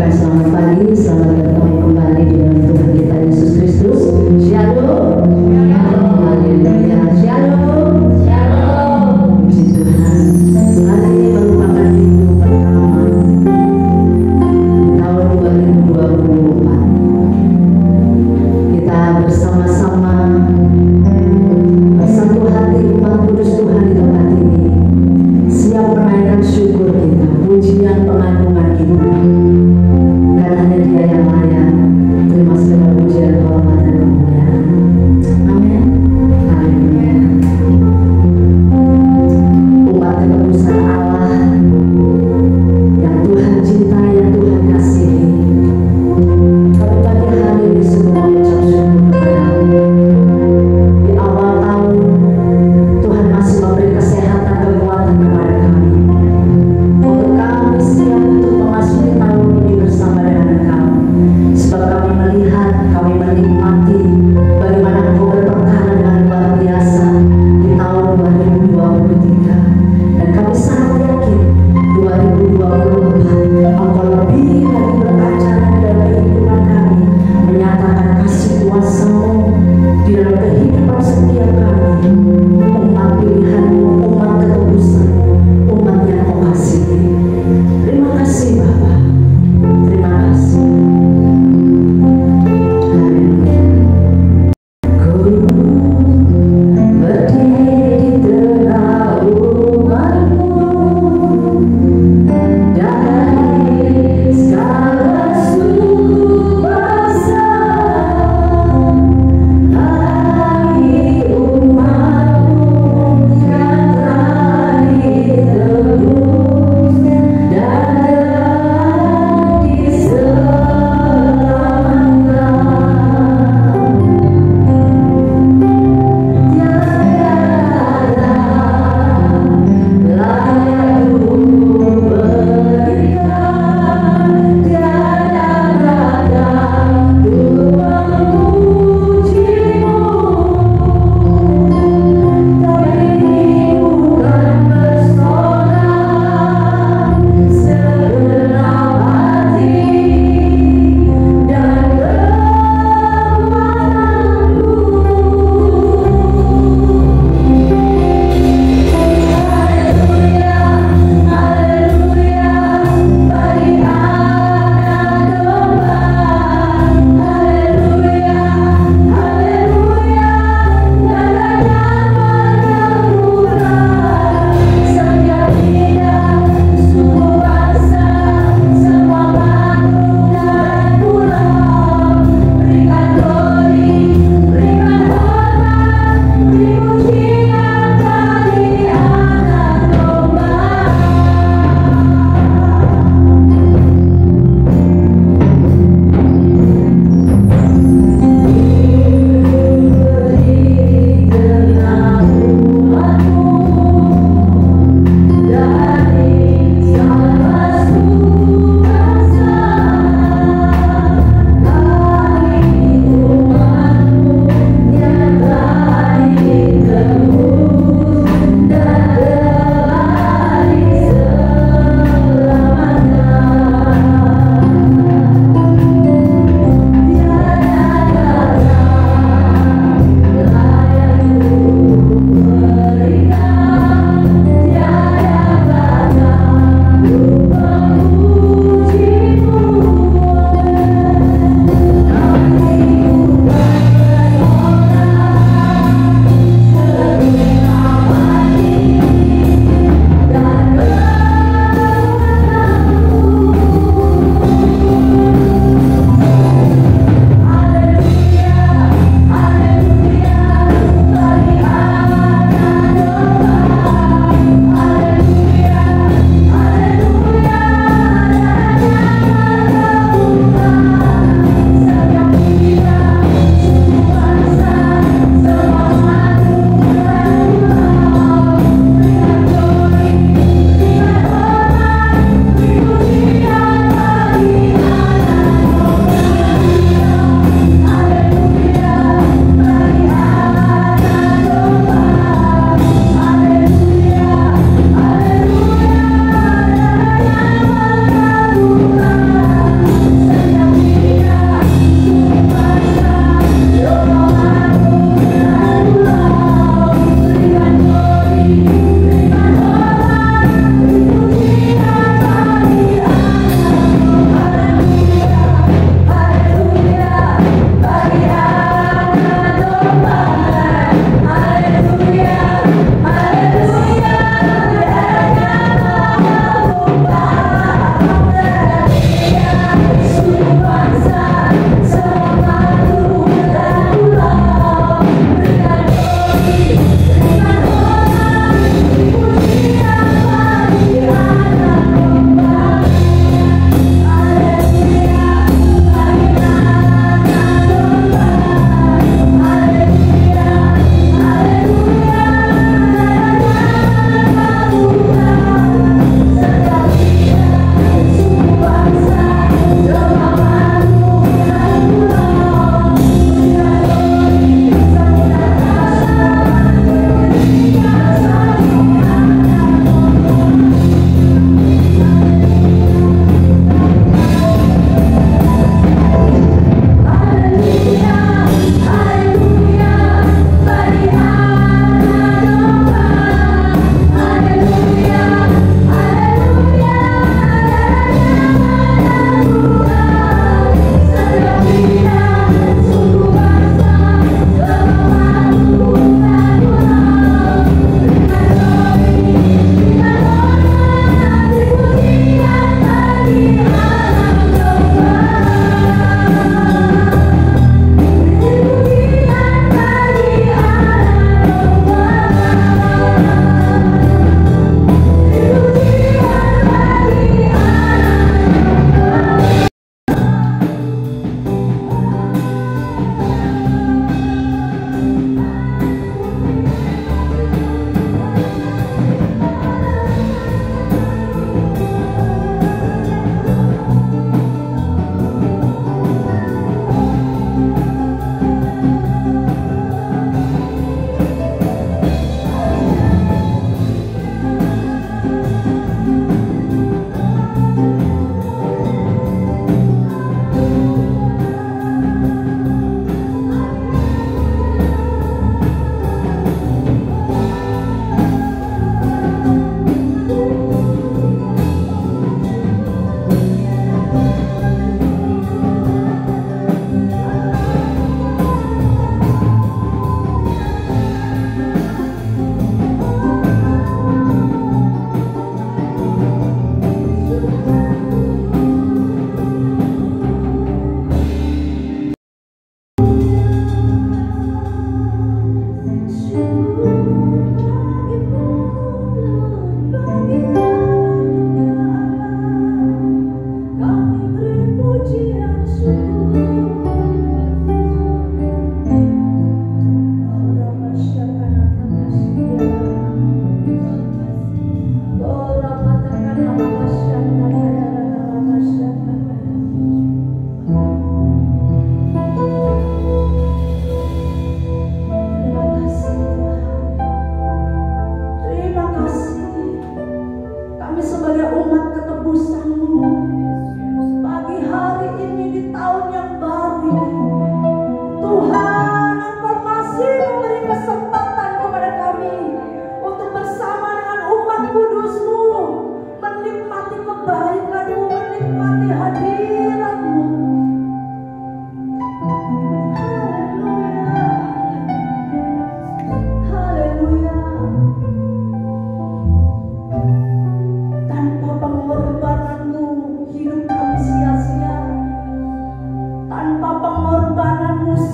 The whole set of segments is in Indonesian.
Selamat pagi, selamat bertemu kembali dengan Tuhan kita Yesus Kristus. Shalom, haleluya, shalom, puji Tuhan. Hari ini merupakan minggu pertama di tahun 2024. Kita bersama-sama bersatu hati umat kudus Tuhan di tempat ini, siap menaikkan syukur kita, pujian pengagungan kita. Karena hanya Dia yang layak terima segala pujian, hormat dan kemuliaan. Amin. Haleluya. Umat ketebusan Allah yang Tuhan cintai, yang Tuhan kasihi, kami pagi hari ini semua mengucap syukur kepada-Mu. Di awal tahun Tuhan masih memberi kesehatan, kekuatan kepada kami, untuk kami siap untuk memasuki tahun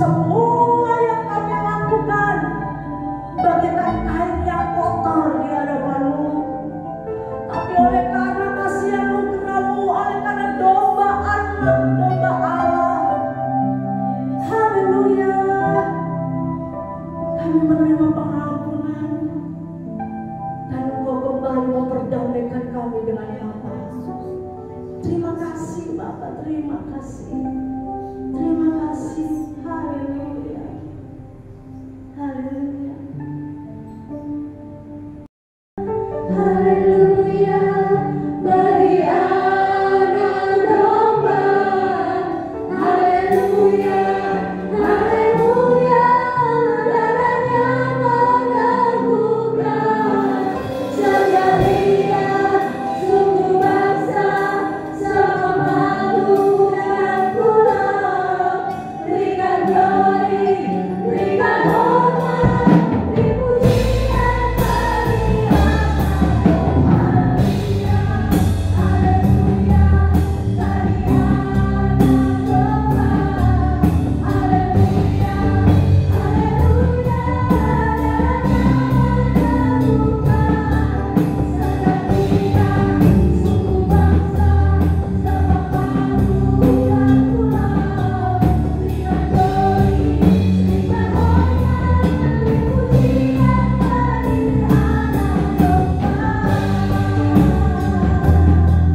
semua yang kami lakukan bagaikan kain yang kotor di hadapan-Mu. Tapi oleh karena kasih anugerah-Mu, oleh karena domba anak, domba Allah, haleluya, kami menerima pengampunan dan Engkau kembali memperdamaikan kami dengan Bapa. Terima kasih Bapa, terima kasih, terima kasih, haleluya, haleluya, haleluya. Bagi anak domba, haleluya, haleluya, darahnya menangguhkan segala suku bangsa, sama malu dan pulau. Berikan glory, berikan hormat, dipujian bagi anak domba. Haleluya, bagi anak domba. Haleluya, haleluya, darahnya menangguhkan segala suku bangsa, sama malu dan pulau. Berikan glory, berikan hormat, dipujian bagi anak domba.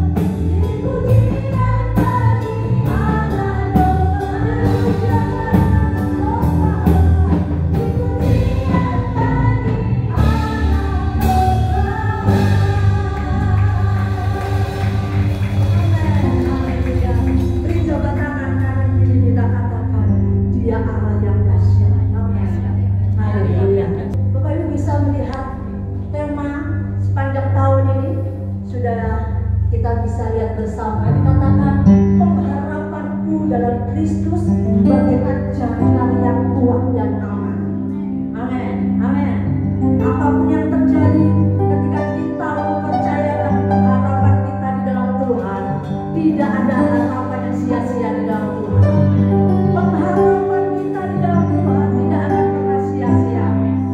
Dipujian bagi anak Beri jabat tangan kanan kiri, kita katakan Dia Allah yang dahsyat. Amin. Haleluya. Bapak Ibu bisa melihat tema sepanjang tahun ini, sudah kita bisa lihat bersama. Dikatakan pengharapanku dalam Kristus bagaikan jangkar yang kuat dan aman. Amin. Amin. Apapun yang terjadi ketika kita mempercayakan pengharapan kita di dalam Tuhan, tidak ada harapan yang sia-sia di dalam Tuhan. Pengharapan kita di dalam Tuhan tidak akan pernah sia-sia,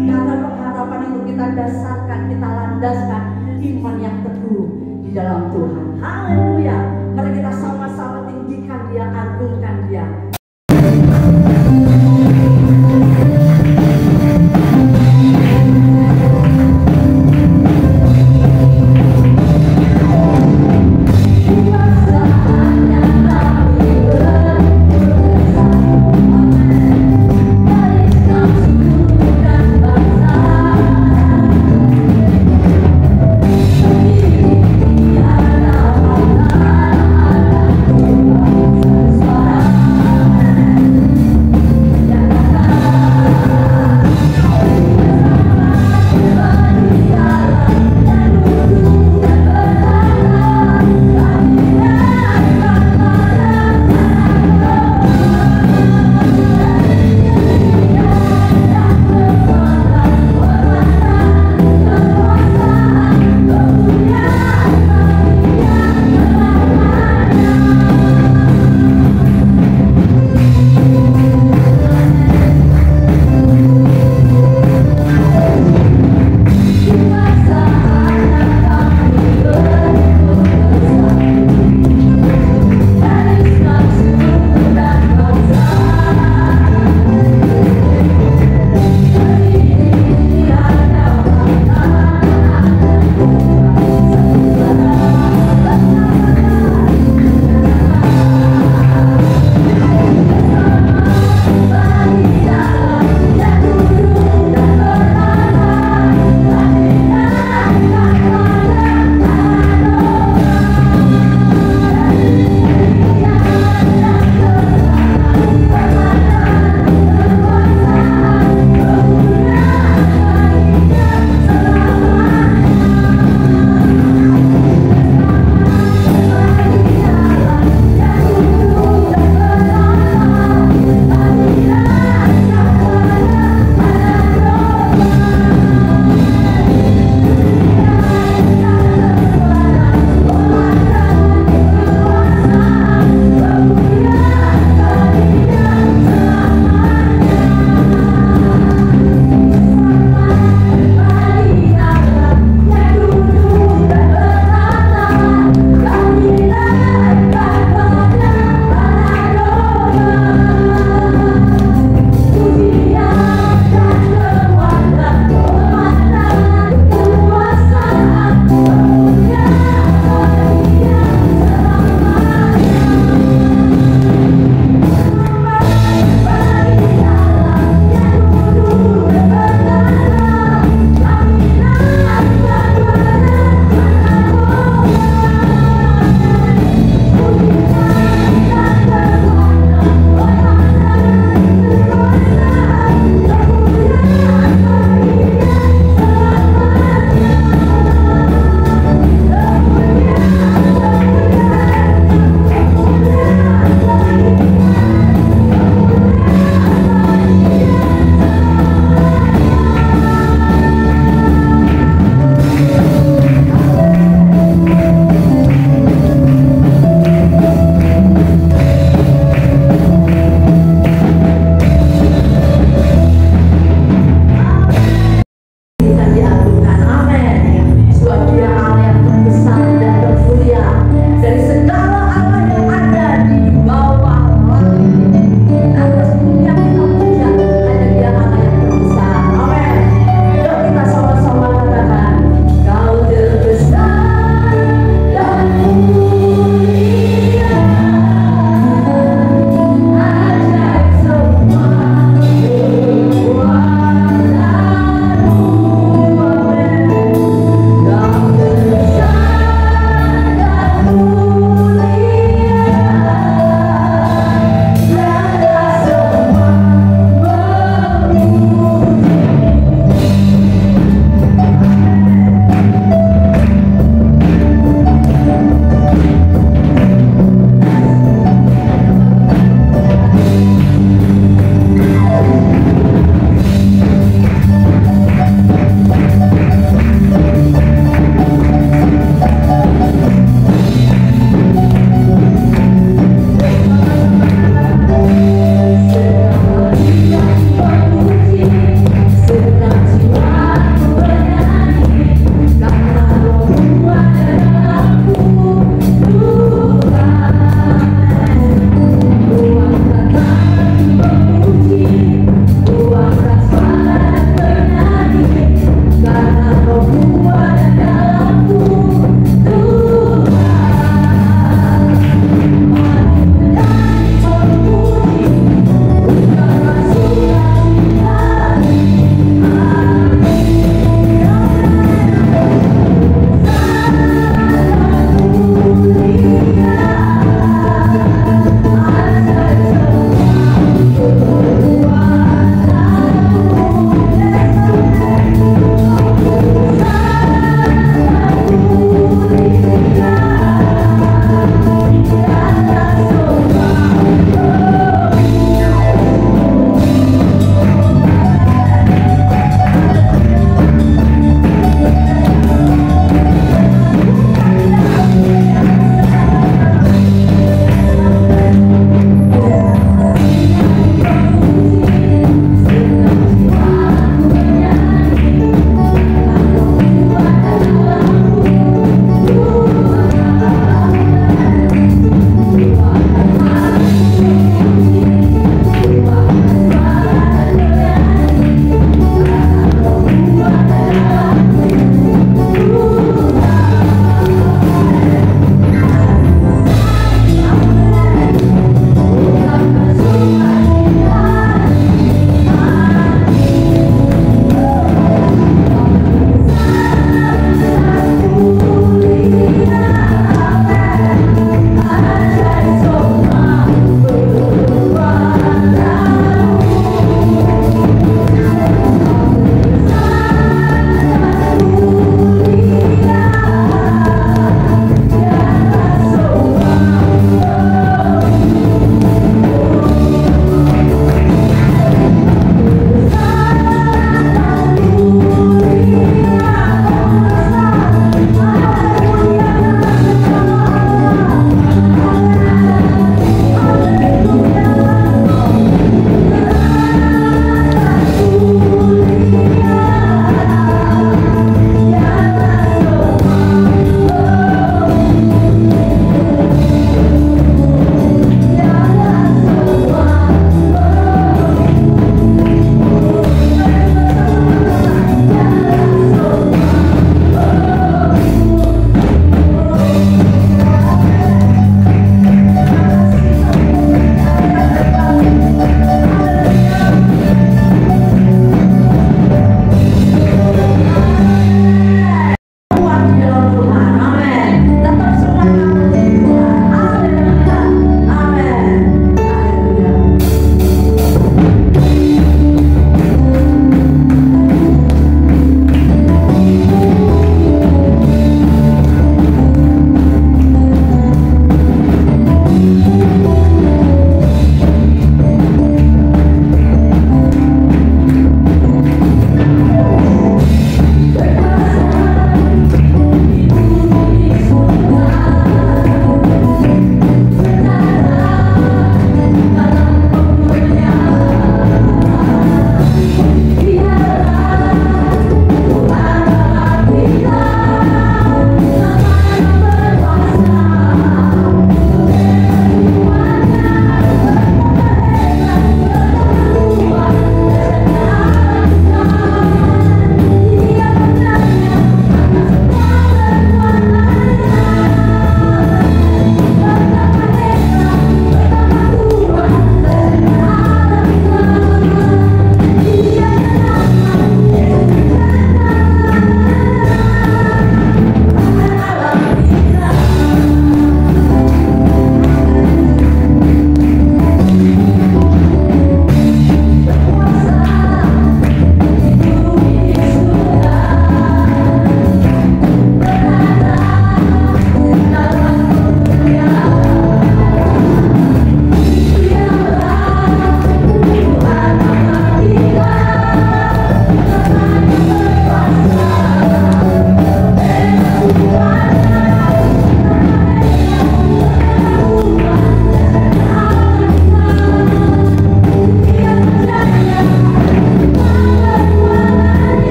karena pengharapan itu kita dasarkan, kita landaskan iman yang teguh di dalam Tuhan. Haleluya. Mari kita sama-sama tinggikan Dia, agungkan Dia. Bangsa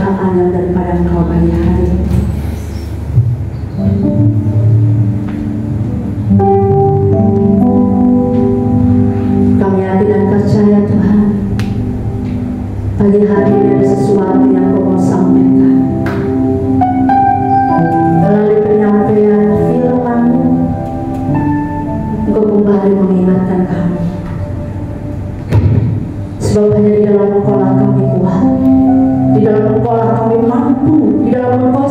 penciptaan yang daripada Engkau pagi hari ini. Kami yakin dan percaya Tuhan, pagi hari ini ada sesuatu yang Kau mau sampaikan melalui penyampaian firman-Mu. Engkau kembali mengingatkan kami, sebab hanya di dalam Engkau lah kami kuat, di dalam Engkau lah kami mampu, di dalam Engkau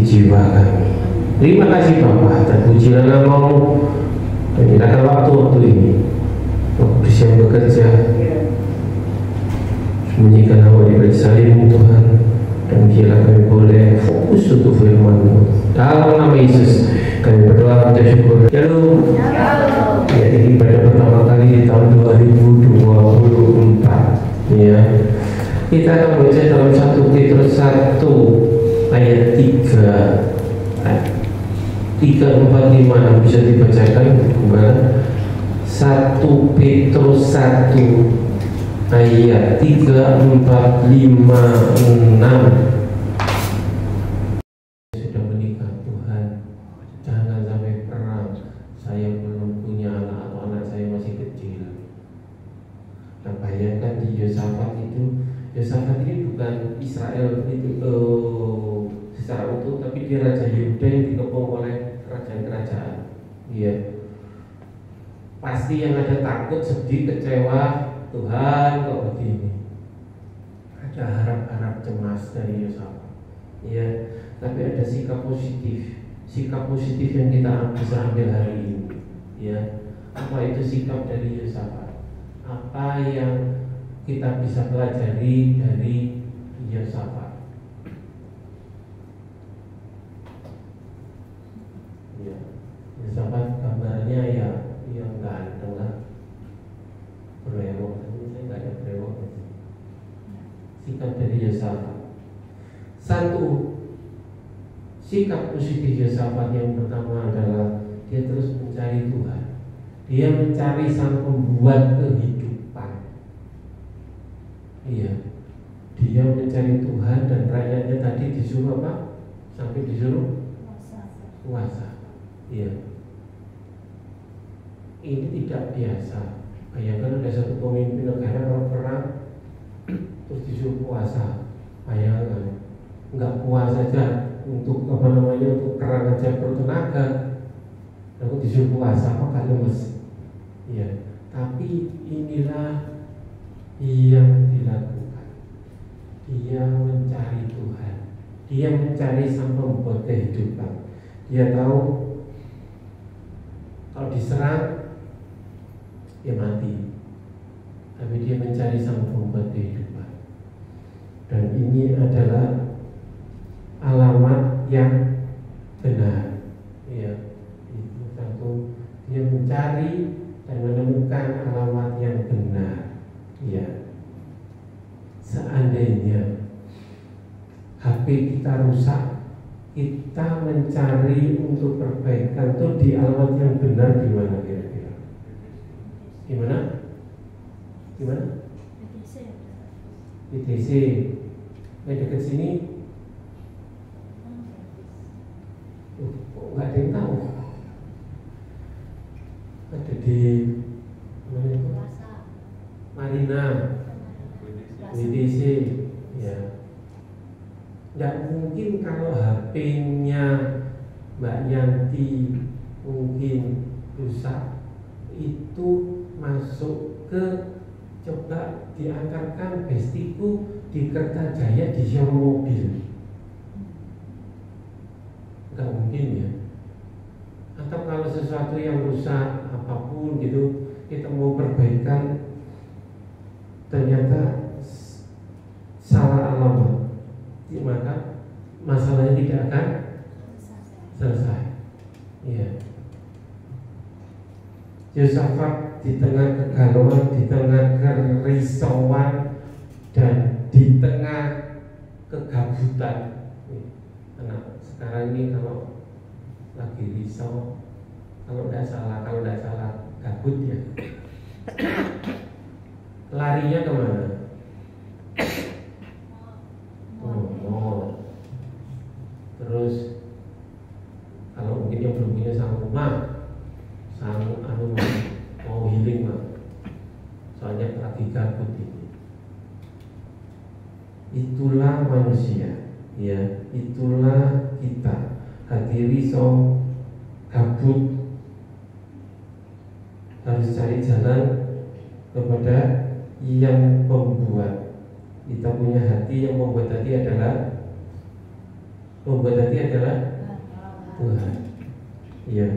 jiwa kami. Terima kasih Bapa, dan pujilah namamu, dan nyatakan waktu-waktu ini Roh Kudus yang bekerja sembunyikan hawa di balik salibmu Tuhan, dan biarlah kami boleh fokus untuk firman-Mu. Dalam nama Yesus kami berdoa dan syukur. Shalom. Ya, ini pada pertama kali di tahun 2024 ya. Kita akan baca dalam 1 Petrus 1 ayat 3 4, 5 bisa dibacakan kembali. 1 Petrus 1 ayat 3, 4, 5, 6. Sudah menikah Tuhan, jangan sampai perang. Saya belum punya anak atau anak saya masih kecil. Nah, bayangkan di Yosafat ini bukan Israel itu secara utuh, tapi dia Raja Yehuda yang dikepung oleh kerajaan-kerajaan. Iya. Pasti yang ada takut, sedih, kecewa. Tuhan kok begini. Ada harap-harap cemas dari Yosafat. Iya. Tapi ada sikap positif yang kita bisa ambil hari ini. Ya. Apa itu sikap dari Yosafat? Apa yang kita bisa pelajari dari Yosafat? Ya, Yosafat gambarnya ya yang ganteng lah, berewok. Tapi saya nggak ada berewok. Sikap dari Yosafat. Satu, sikap positif Yosafat yang pertama adalah dia terus mencari Tuhan. Dia mencari Sang Pembuat kehidupan. Iya, dia mencari Tuhan, dan rakyatnya tadi disuruh apa? Sampai disuruh puasa. Iya. Ini tidak biasa. Bayangkan ada satu pemimpin negara kalau perang terus disuruh puasa. Bayangkan, nggak puasa saja untuk untuk kerang aja bertenaga, lalu disuruh puasa, apakah lemes? Iya. Tapi inilah yang dilakukan. Dia mencari Tuhan. Dia mencari Sang Pembuat kehidupan. Dia tahu kalau diserang dia mati, tapi dia mencari Sang Pembuat kehidupan. Dan ini adalah alamat yang benar. Ya, itu satu, dia mencari dan menemukan alamat yang benar. Ya, seandainya HP kita rusak, kita mencari untuk perbaikan itu di alamat yang benar di mana kira-kira? Di mana? Di mana? ITC. Dekat sini. Kok nggak ada yang tahu? Ada di mana itu? Marina, WDC. Ya. Nggak mungkin kalau HP-nya Mbak Yanti mungkin rusak, itu masuk ke, coba diantarkan bestiku di Kertajaya di showroom mobil. Nggak mungkin ya. Atau kalau sesuatu yang rusak apapun gitu, kita mau perbaikan, ternyata salah alamat, maka masalahnya tidak akan selesai. Iya. Yosafat di tengah kegalauan, di tengah kerisauan, dan di tengah kegabutan. Anak sekarang ini kalau lagi risau, kalau tidak salah gabut ya, larinya kemana? Terus kalau mungkin yang belum punya sang rumah, mau healing mah, soalnya lagi gabut ini. Itulah manusia, ya, itulah kita. Hati risau, gabut, harus cari jalan kepada yang membuat. Kita punya hati, yang membuat hati adalah Pembuat hati adalah Tuhan. Iya.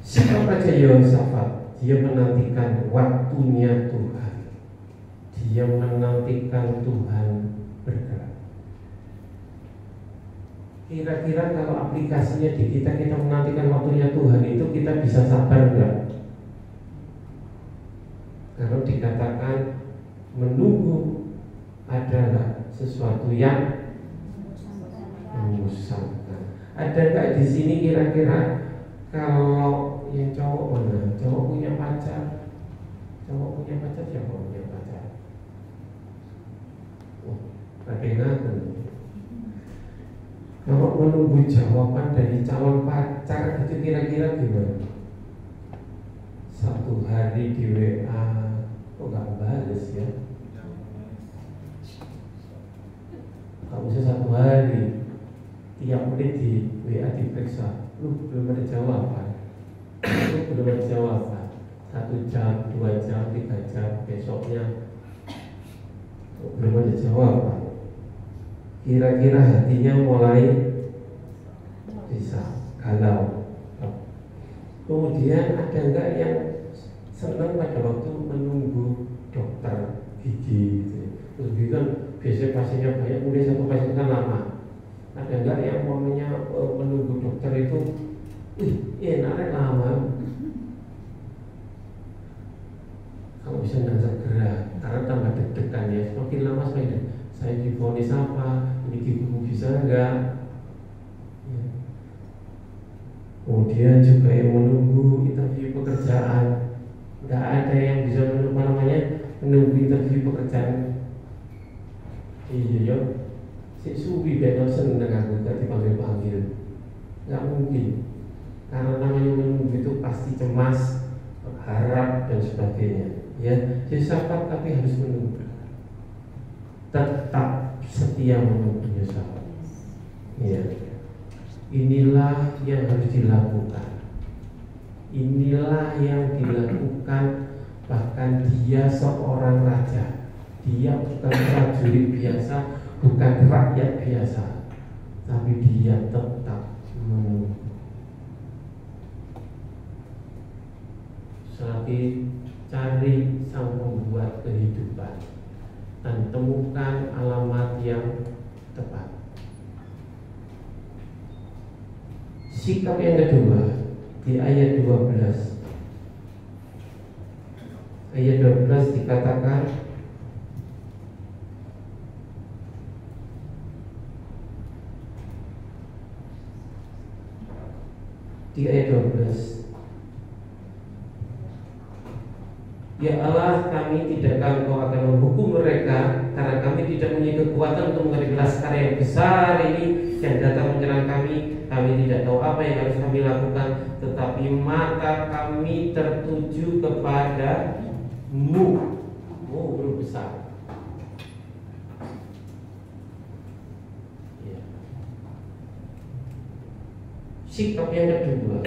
Sikap Raja Yehosafat, dia menantikan waktunya Tuhan. Dia menantikan Tuhan bergerak. Kira-kira kalau aplikasinya di kita menantikan waktunya Tuhan itu kita bisa sabar enggak? Kalau dikatakan menunggu adalah sesuatu yang mengusahakan. Ada enggak di sini kira-kira kalau yang cowok mana? Cowok punya pacar siapa punya pacar? Oh, ada yang ngaku. Kalau menunggu jawaban dari calon pacar itu kira-kira gimana? Satu hari di WA, kok gak bales ya? Gak usah satu hari, tiap menit di WA diperiksa, lu belum ada jawaban, lu belum ada jawaban. 1 jam, 2 jam, 3 jam, besoknya belum ada jawaban. Kira-kira hatinya mulai bisa galau. Kemudian ada enggak yang senang pada waktu menunggu dokter gigi gitu. Lebih kan biasanya pasiennya banyak, kemudian satu pasien kan lama. Ada enggak yang momennya menunggu dokter itu enaknya lama. Kalau bisa nggak segera, karena tambah deg-degan ya. Semakin lama saya divonis apa, ini gigiku bisa enggak ya. Kemudian juga yang menunggu interview pekerjaan, nggak ada yang bisa menunggu interview pekerjaan. Iya yo, si suwi benar seneng aku gak dipanggil, nggak mungkin. Karena namanya menunggu itu pasti cemas, berharap dan sebagainya. Ya, Yehosafat tapi harus menunggu. Tetap setia menunggu Yehosafat. Ya. Inilah yang harus dilakukan. Inilah yang dilakukan. Bahkan dia seorang raja. Dia bukan prajurit biasa, bukan rakyat biasa, tapi dia tetap menunggu. Selagi cari sang pembuat kehidupan dan temukan alamat yang tepat. Sikap yang kedua di ayat 12. Ayat 12 dikatakan di ayat 12, ya Allah, kami tidak tahu Engkau akan menghukum mereka, karena kami tidak mempunyai kekuatan untuk menghadapi laskar yang besar ini yang datang menyerang kami. Kami tidak tahu apa yang harus kami lakukan, tetapi mata kami tertuju kepada-Mu. Belum besar. Ya. Sikap yang kedua,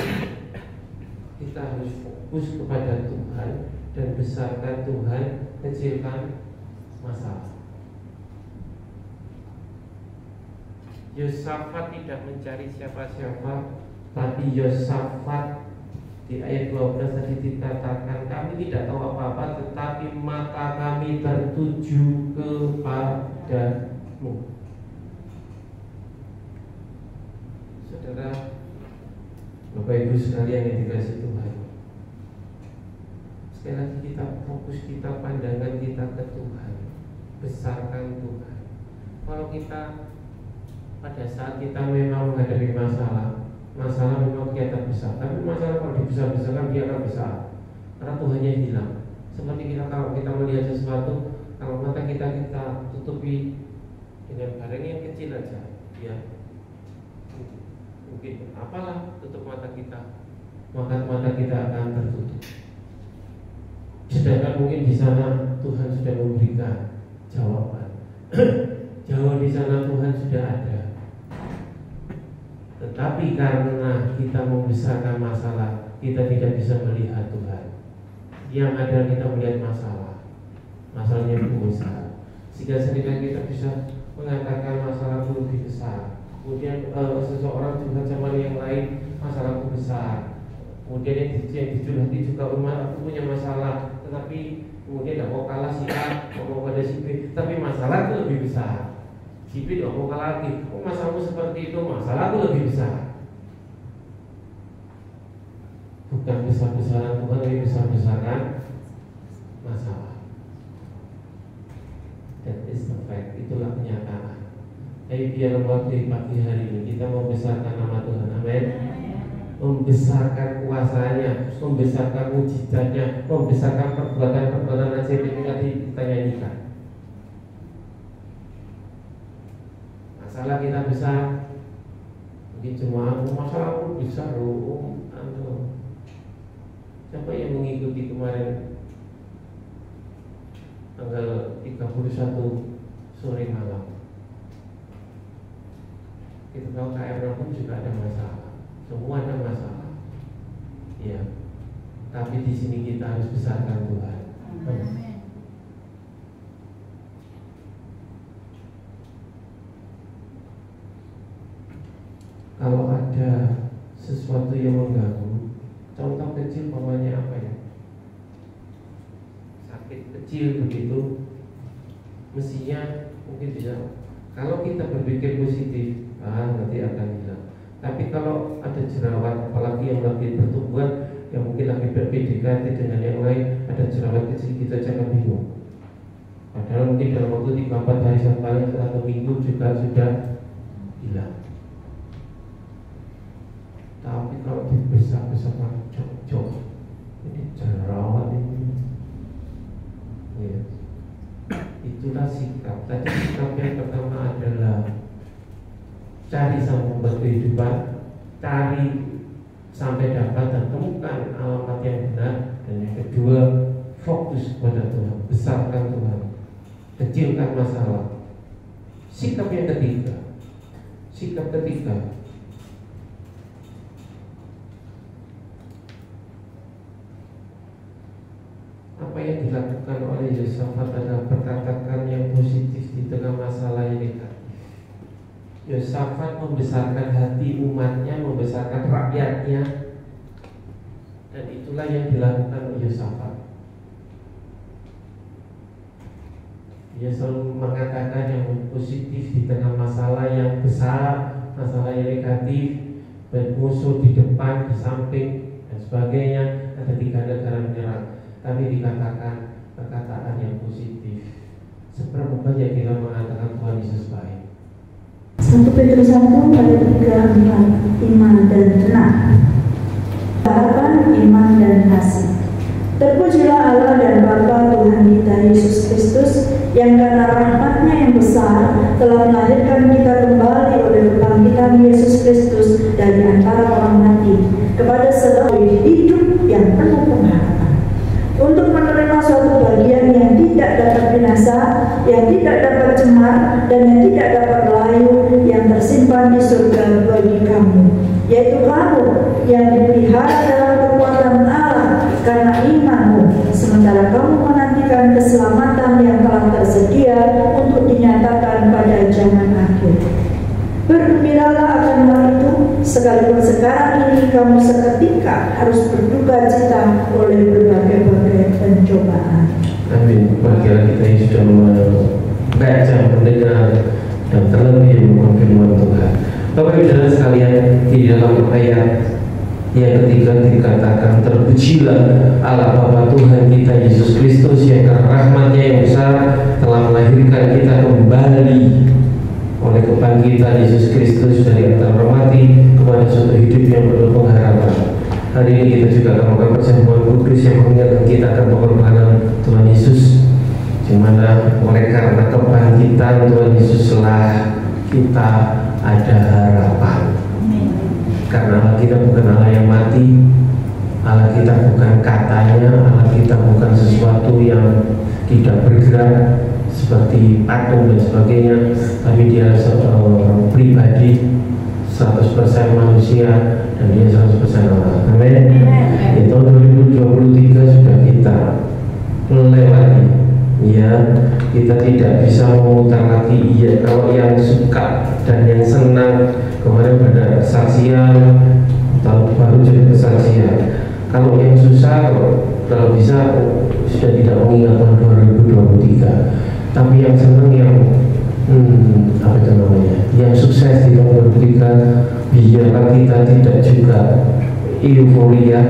kita harus fokus kepada Tuhan dan besarkan Tuhan, kecilkan masalah. Yehosafat tidak mencari siapa-siapa, tapi Yehosafat di ayat 12 tadi dikatakan, kami tidak tahu apa-apa, tetapi mata kami tertuju kepada-Mu. Saudara, Bapak Ibu sekalian yang dikasihi Tuhan, sekali lagi kita fokus, kita pandangan kita ke Tuhan, besarkan Tuhan. Kalau kita pada saat kita memang menghadapi masalah memang kelihatan besar, tapi masalah kalau dibesar-besarkan dia akan besar, karena Tuhannya hilang. Seperti kita kalau kita melihat sesuatu, kalau mata kita tutupi dengan barang yang kecil aja, ya mungkin apalah, tutup mata kita, maka mata kita akan tertutup. Sedangkan mungkin di sana Tuhan sudah memberikan jawaban. Jawaban di sana Tuhan sudah ada. Tetapi karena kita membesarkan masalah, kita tidak bisa melihat Tuhan. Yang ada kita melihat masalah, masalahnya lebih besar. Sehingga kita bisa mengatakan masalah itu lebih besar. kemudian seseorang juga sama yang lain masalahku besar, kemudian yang dicurhati juga aku punya masalah, tetapi kemudian tidak mau kalah si A, mau pada si B, tapi masalah itu lebih besar. Si B tidak mau kalah lagi, masalahmu seperti itu, masalah itu lebih besar. Bukan besar-besaran Tuhan, tapi besar-besaran masalah. That is the fact, itulah kenyataan. Tapi biar waktu pagi hari ini kita membesarkan nama Tuhan, amin. Membesarkan kuasanya, membesarkan mujizatnya, membesarkan perbuatan-perbuatan ajaib yang tadi kita nyanyikan. Masalah kita besar, mungkin cuma masalahku besar loh. Siapa yang mengikuti kemarin tanggal 31 sore malam? Kita tahu KRL pun juga ada masalah, semua ada masalah. Ya, tapi di sini kita harus besarkan Tuhan. Kalau ada sesuatu yang mengganggu, contoh kecil namanya apa ya? Sakit kecil begitu, mestinya mungkin bisa. Kalau kita berpikir positif, nanti akan hilang. Tapi kalau ada jerawat, apalagi yang lagi pertumbuhan, yang mungkin lagi ber-PDKT dengan yang lain, ada jerawat kecil, kita jangan bingung. Padahal mungkin dalam waktu 3-4 hari sampai 1 minggu juga sudah hilang. Tapi kalau dibesar-besarkan cocok, ini jerawat ini, ya. Itulah sikap. Tadi sikap yang pertama adalah cari sumber kehidupan, cari sampai dapat dan temukan alamat yang benar. Dan yang kedua, fokus pada Tuhan, besarkan Tuhan, kecilkan masalah. Sikap yang ketiga, apa yang dilakukan oleh Yosafat adalah berkatakan yang positif di tengah masalah yang negatif. Yosafat membesarkan hati umatnya, membesarkan rakyatnya, dan itulah yang dilakukan oleh Yosafat. Dia selalu mengatakan yang positif di tengah masalah yang besar, masalah yang negatif, dan musuh di depan, di samping, dan sebagainya. Ada 3 negara menyerang, tapi dikatakan perkataan yang positif. Seberapa banyak kita mengatakan Tuhan Yesus baik? 1 Petrus 1 ayat 3, 4, iman dan tenang, harapan, iman dan kasih. Terpujilah Allah dan Bapa Tuhan kita Yesus Kristus, yang karena rahmat-Nya yang besar telah melahirkan kita kembali oleh kebangkitan Yesus Kristus dari antara orang mati kepada sebuah hidup yang penuh pengharapan, untuk menerima suatu bagian yang tidak dapat binasa, yang tidak dapat cemar, dan yang tidak dapat layu, yang tersimpan di surga bagi kamu, yaitu kamu yang dipelihara dalam kekuatan Allah karena imanmu, sementara kamu menantikan keselamatan yang telah tersedia untuk dinyatakan pada zaman akhir. Bergembiralah akan hal itu, sekalipun sekarang ini kamu seketika harus berduka cita oleh berbagai-bagai pencobaan. Amin. Bagi kita yang sudah membaca, mendengar, dan terlebih mengonfirmasi Tuhan. Bapak Ibu Saudara sekalian, di dalam ayat yang ketiga dikatakan, terpujilah Allah Bapa Tuhan kita Yesus Kristus, yang karena rahmat-Nya yang besar telah melahirkan kita kembali oleh kebangkitan Yesus Kristus dari antara orang mati kepada suatu hidup yang penuh pengharapan. Hari ini kita juga akan melakukan persembahan kudus yang mengingatkan kita akan pengorbanan Tuhan Yesus, di mana oleh karena kebangkitan Tuhan Yesuslah kita ada harapan. Karena Allah kita bukan Allah yang mati, Allah kita bukan katanya, Allah kita bukan sesuatu yang tidak bergerak seperti patung dan sebagainya, tapi dia seorang pribadi 100% manusia dan dia 100% Allah. Amin. Di tahun 2023 sudah kita melewati Ya, kita tidak bisa memutar lagi. Iya, kalau yang suka dan yang senang kemarin pada kesaksian, tahun baru jadi kesaksian. Kalau yang susah, kalau bisa sudah tidak mengingat tahun 2023. Tapi yang senang, yang apa itu namanya, yang sukses di tahun 2023, biarlah kita tidak juga euforia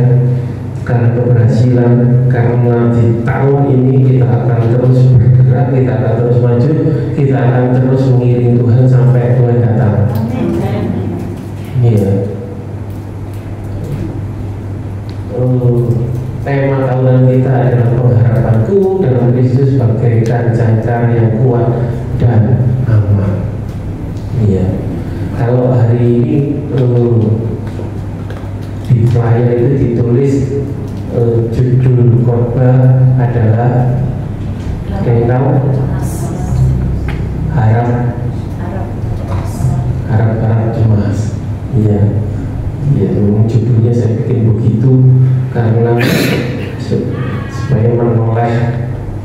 karena keberhasilan, karena di tahun ini kita akan terus bergerak, kita akan terus maju, kita akan terus mengiring Tuhan sampai Tuhan datang. Iya. Tema tahunan kita adalah pengharapanku dalam Kristus bagaikan cacar yang kuat dan aman. Iya. Kalau hari ini di flyer itu ditulis judul khotbah adalah yang tahu harap cemas. Iya, iya, judulnya saya bikin begitu karena supaya menoleh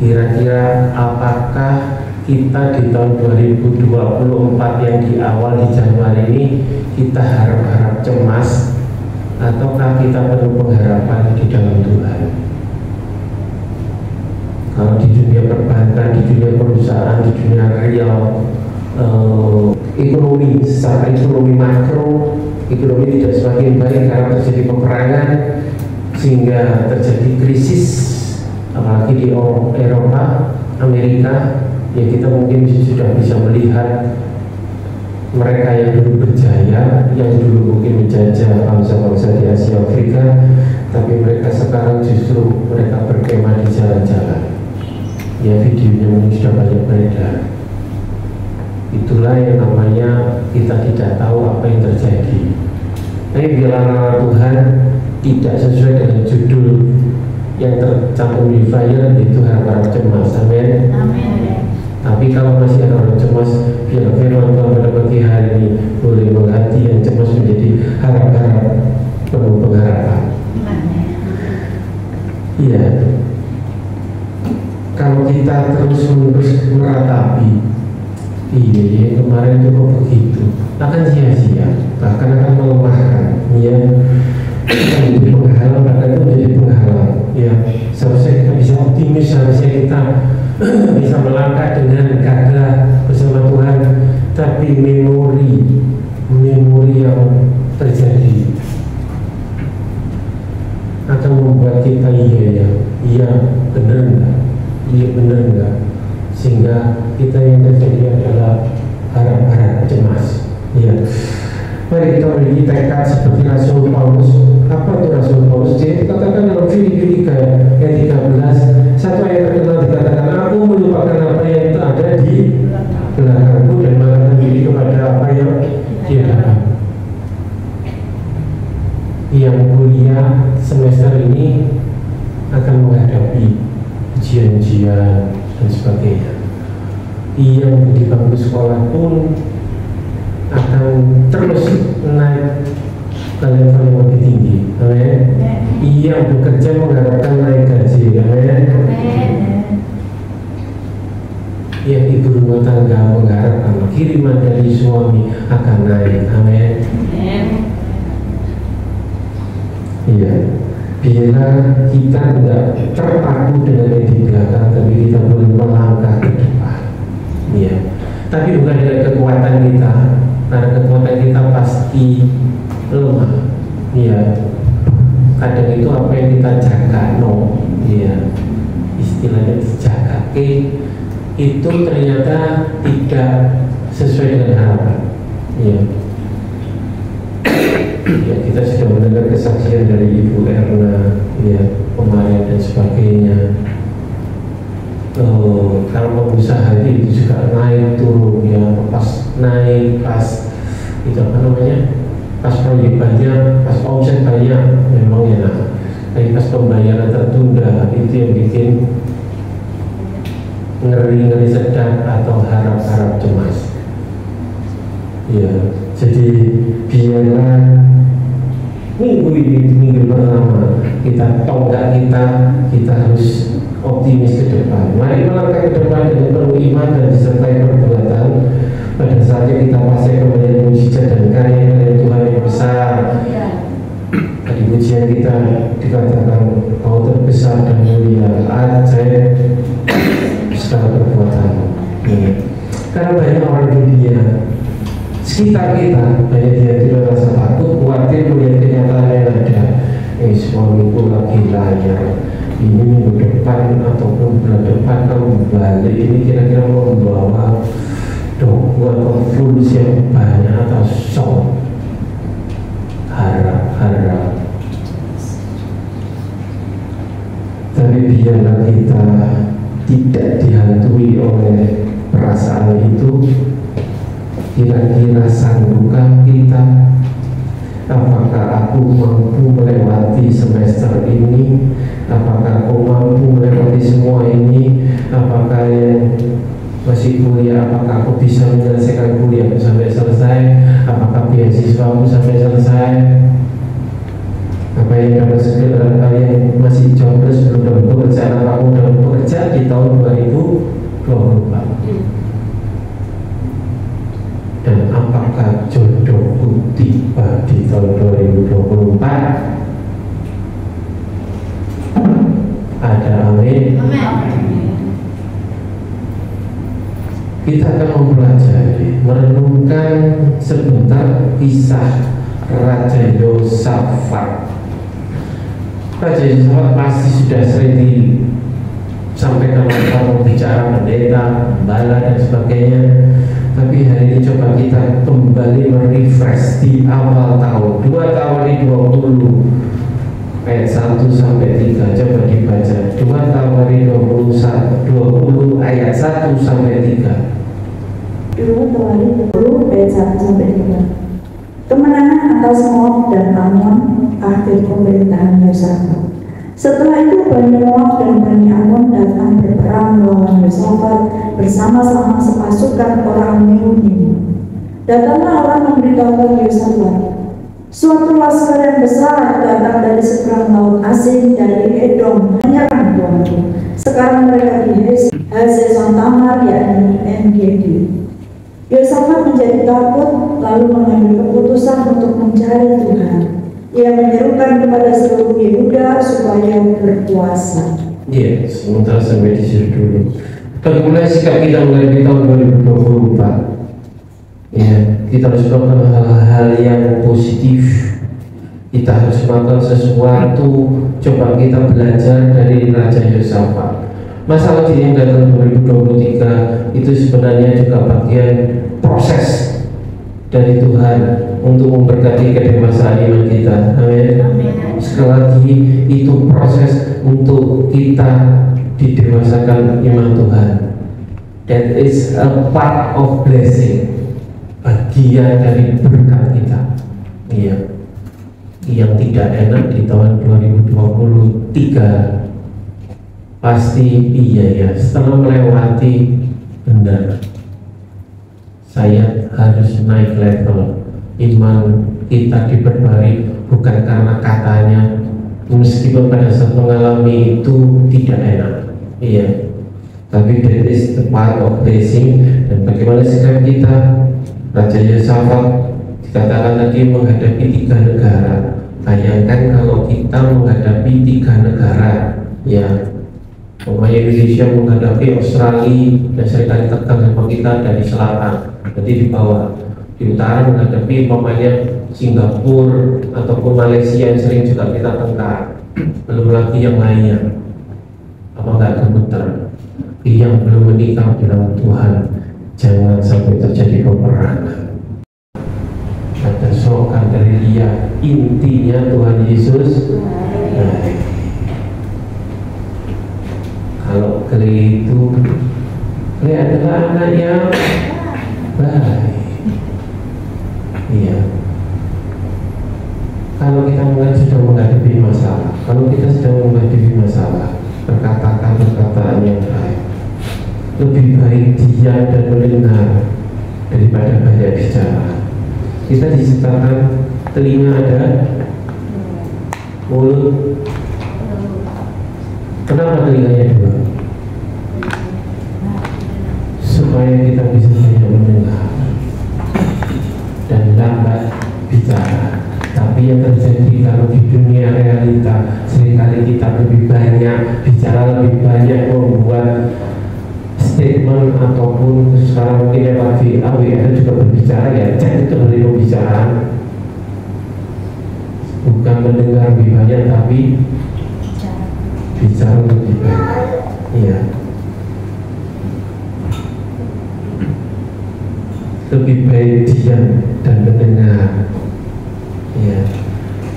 kira-kira apakah kita di tahun 2024 yang di awal di Januari ini kita harap cemas ataukah kita penuh pengharapan di dalam Tuhan. Kalau di dunia perbankan, di dunia perusahaan, di dunia real, ekonomi, secara ekonomi makro, ekonomi tidak semakin baik karena terjadi peperangan sehingga terjadi krisis, apalagi di Eropa, Amerika. Ya kita mungkin sudah bisa melihat mereka yang dulu berjaya, yang dulu mungkin menjajah bangsa-bangsa di Asia Afrika, tapi mereka sekarang justru mereka berkemah di jalan-jalan. Ya videonya mungkin sudah banyak beredar. Itulah yang namanya kita tidak tahu apa yang terjadi. Tapi bila nama Tuhan tidak sesuai dengan judul yang tercantum di flyer, itu harap cemas. Amin. Tapi kalau masih ada orang cemas, biar firman Tuhan pada pagi hari ini boleh mengganti yang cemas menjadi harap-harap penuh pengharapan. Iya. Kalau kita terus-menerus meratapi, iya kemarin itu kok begitu, akan sia-sia, bahkan akan melemahkan. Iya. Menjadi penghalang, bahkan itu menjadi penghalang. Ya, seharusnya kita bisa optimis, seharusnya kita bisa melangkah dengan gagah bersama Tuhan, tapi memori yang terjadi akan membuat kita iya benar enggak, sehingga kita yang terjadi adalah harap cemas. Iya. Mari kita memiliki tekad seperti Rasul Paulus. Apa itu Rasul Paulus? Jadi dikatakan dalam Filipi 3 ayat 13, satu ayat terkenal dikatakan, aku melupakan apa yang ada di belakangku dan mengangkat diri kepada apa yang di hadapan. Yang kuliah semester ini akan menghadapi ujian-ujian dan sebagainya. Yang di bangku sekolah pun akan terus naik ke level yang lebih tinggi. Amin. Yang bekerja mengharapkan naik gaji. Amin. Yang ibu rumah tangga mengharapkan kiriman dari suami akan naik. Amin. Iya. Biarlah kita tidak terpaku dengan yang di belakang, tapi kita boleh melangkah ke depan. Iya. Tapi bukan dengan kekuatan kita, karena kekuatan kita pasti lemah. Iya. Kadang itu apa yang kita jaga, iya, istilahnya dijaga, itu ternyata tidak sesuai dengan harapan. Iya. Ya, kita sudah mendengar kesaksian dari Ibu Erna, ya, kemarin dan sebagainya. Kalau pengusaha itu juga naik turun, ya, pas naik, pas itu apa namanya, pas proyek banyak, pas omset banyak, memang ya, tapi pas pembayaran tertunda, itu yang bikin ngeri-ngeri sedang atau harap-harap cemas. Ya, jadi biarlah minggu ini, minggu pertama kita tonggak kita harus optimis ke depan. Mari melangkah ke depan dengan penuh iman dan disertai perbuatan. Pada saatnya kita pasti akan melihat mujizat dan karya Tuhan yang besar. Tadi pujian kita dikatakan Kau terbesar dan mulia, ajaib segala perbuatan. Karena banyak orang dunia sekitar kita, banyak dia tidak rasa takut, khawatir melihat kenyataan yang ada. Suamiku lagi layar, ini minggu depan ataupun bulan depan kamu balik, ini kira-kira mau membawa doku atau fulus yang banyak atau sok. Harap-harap, tapi biarlah kita tidak dihantui oleh perasaan itu. Kira-kira sanggupkah kita? Apakah aku mampu melewati semester ini? Apakah aku mampu melewati semua ini? Apakah yang masih kuliah, apakah aku bisa menyelesaikan kuliah sampai selesai? Apakah beasiswa aku sampai selesai? Apa yang dapat segera kalian masih jobless, belum dapat pekerjaan, apa aku dapat pekerjaan di tahun 2024? Dan apakah jodohku tiba di tahun 2024? Ada amin? Kita akan mempelajari, merenungkan sebentar kisah Raja Yosafat. Raja Yosafat pasti sudah sering disampaikan oleh bicara pendeta, gembala dan sebagainya. Tapi hari ini coba kita kembali merefresh di awal tahun 2 Tawari 20 ayat 1 sampai 3. Coba dibaca 2 Tawari 20 ayat 1 sampai 3. 2 Tawari 20 ayat 1 sampai 3. Kemenangan atas Moab dan Ammon, akhir pemerintahan Yosafat. Setelah itu Bani Moab dan Bani Ammon datang berperang melawan Yosafat bersama-sama sepasukan orang Meuni. Datanglah orang memberitahukan Yosafat, suatu laskar yang besar datang dari seberang laut asing dari Edom menyerang tuanku. Sekarang mereka di Hazezon Tamar, yakni En-Gedi. Yosafat menjadi takut lalu mengambil keputusan untuk mencari Tuhan. Ia menyerukan kepada seluruh Yehuda supaya berpuasa. Iya, sementara sampai di situ dulu. Bagaimana sikap kita menghadapi tahun 2024? Ya, kita harus melakukan hal-hal yang positif. Kita harus melakukan sesuatu. Coba kita belajar dari Raja Yosafat. Masalah yang datang 2023 itu sebenarnya juga bagian proses dari Tuhan untuk memberkati kedewasaan iman kita. Amin. Sekali lagi, itu proses untuk kita didewasakan iman Tuhan. That is a part of blessing, bagian dari berkat kita. Iya. Yang tidak enak di tahun 2023 pasti iya ya. Setelah melewati, benar, saya harus naik level. Iman kita diperbaiki bukan karena katanya, meskipun pada saat mengalami itu tidak enak, iya, tapi that is the part of blessing. Dan bagaimana sikap kita? Raja Yosafat dikatakan tadi menghadapi 3 negara. Bayangkan kalau kita menghadapi 3 negara, ya, Indonesia menghadapi Australia dan seringkali tegang sama kita dari selatan, berarti di bawah. Di utara menghadapi Singapura ataupun Malaysia yang sering juga kita tengkar. Belum lagi yang lainnya. Apa enggak gemeter? Yang belum menikah bilang Tuhan, jangan sampai terjadi peperangan. Ada sokan dari dia, intinya Tuhan Yesus. Nah, kalau Clay itu, Clay adalah anak yang baik. Iya. Kalau kita sedang menghadapi masalah, berkatakan perkataan yang baik. Lebih baik diam dan mendengar daripada banyak bicara. Kita diciptakan telinga ada, mulut Kenapa telinganya dua? Supaya kita bisa banyak mendengar dan lambat bicara. Tapi yang terjadi kalau di dunia realita, seringkali kita lebih banyak bicara, lebih banyak membuat statement, ataupun sekarang mungkin lewat VA juga berbicara, ya chat itu dari pembicaraan, bukan mendengar lebih banyak tapi bicara lebih banyak. Iya, lebih baik diam dan mendengar. Ya,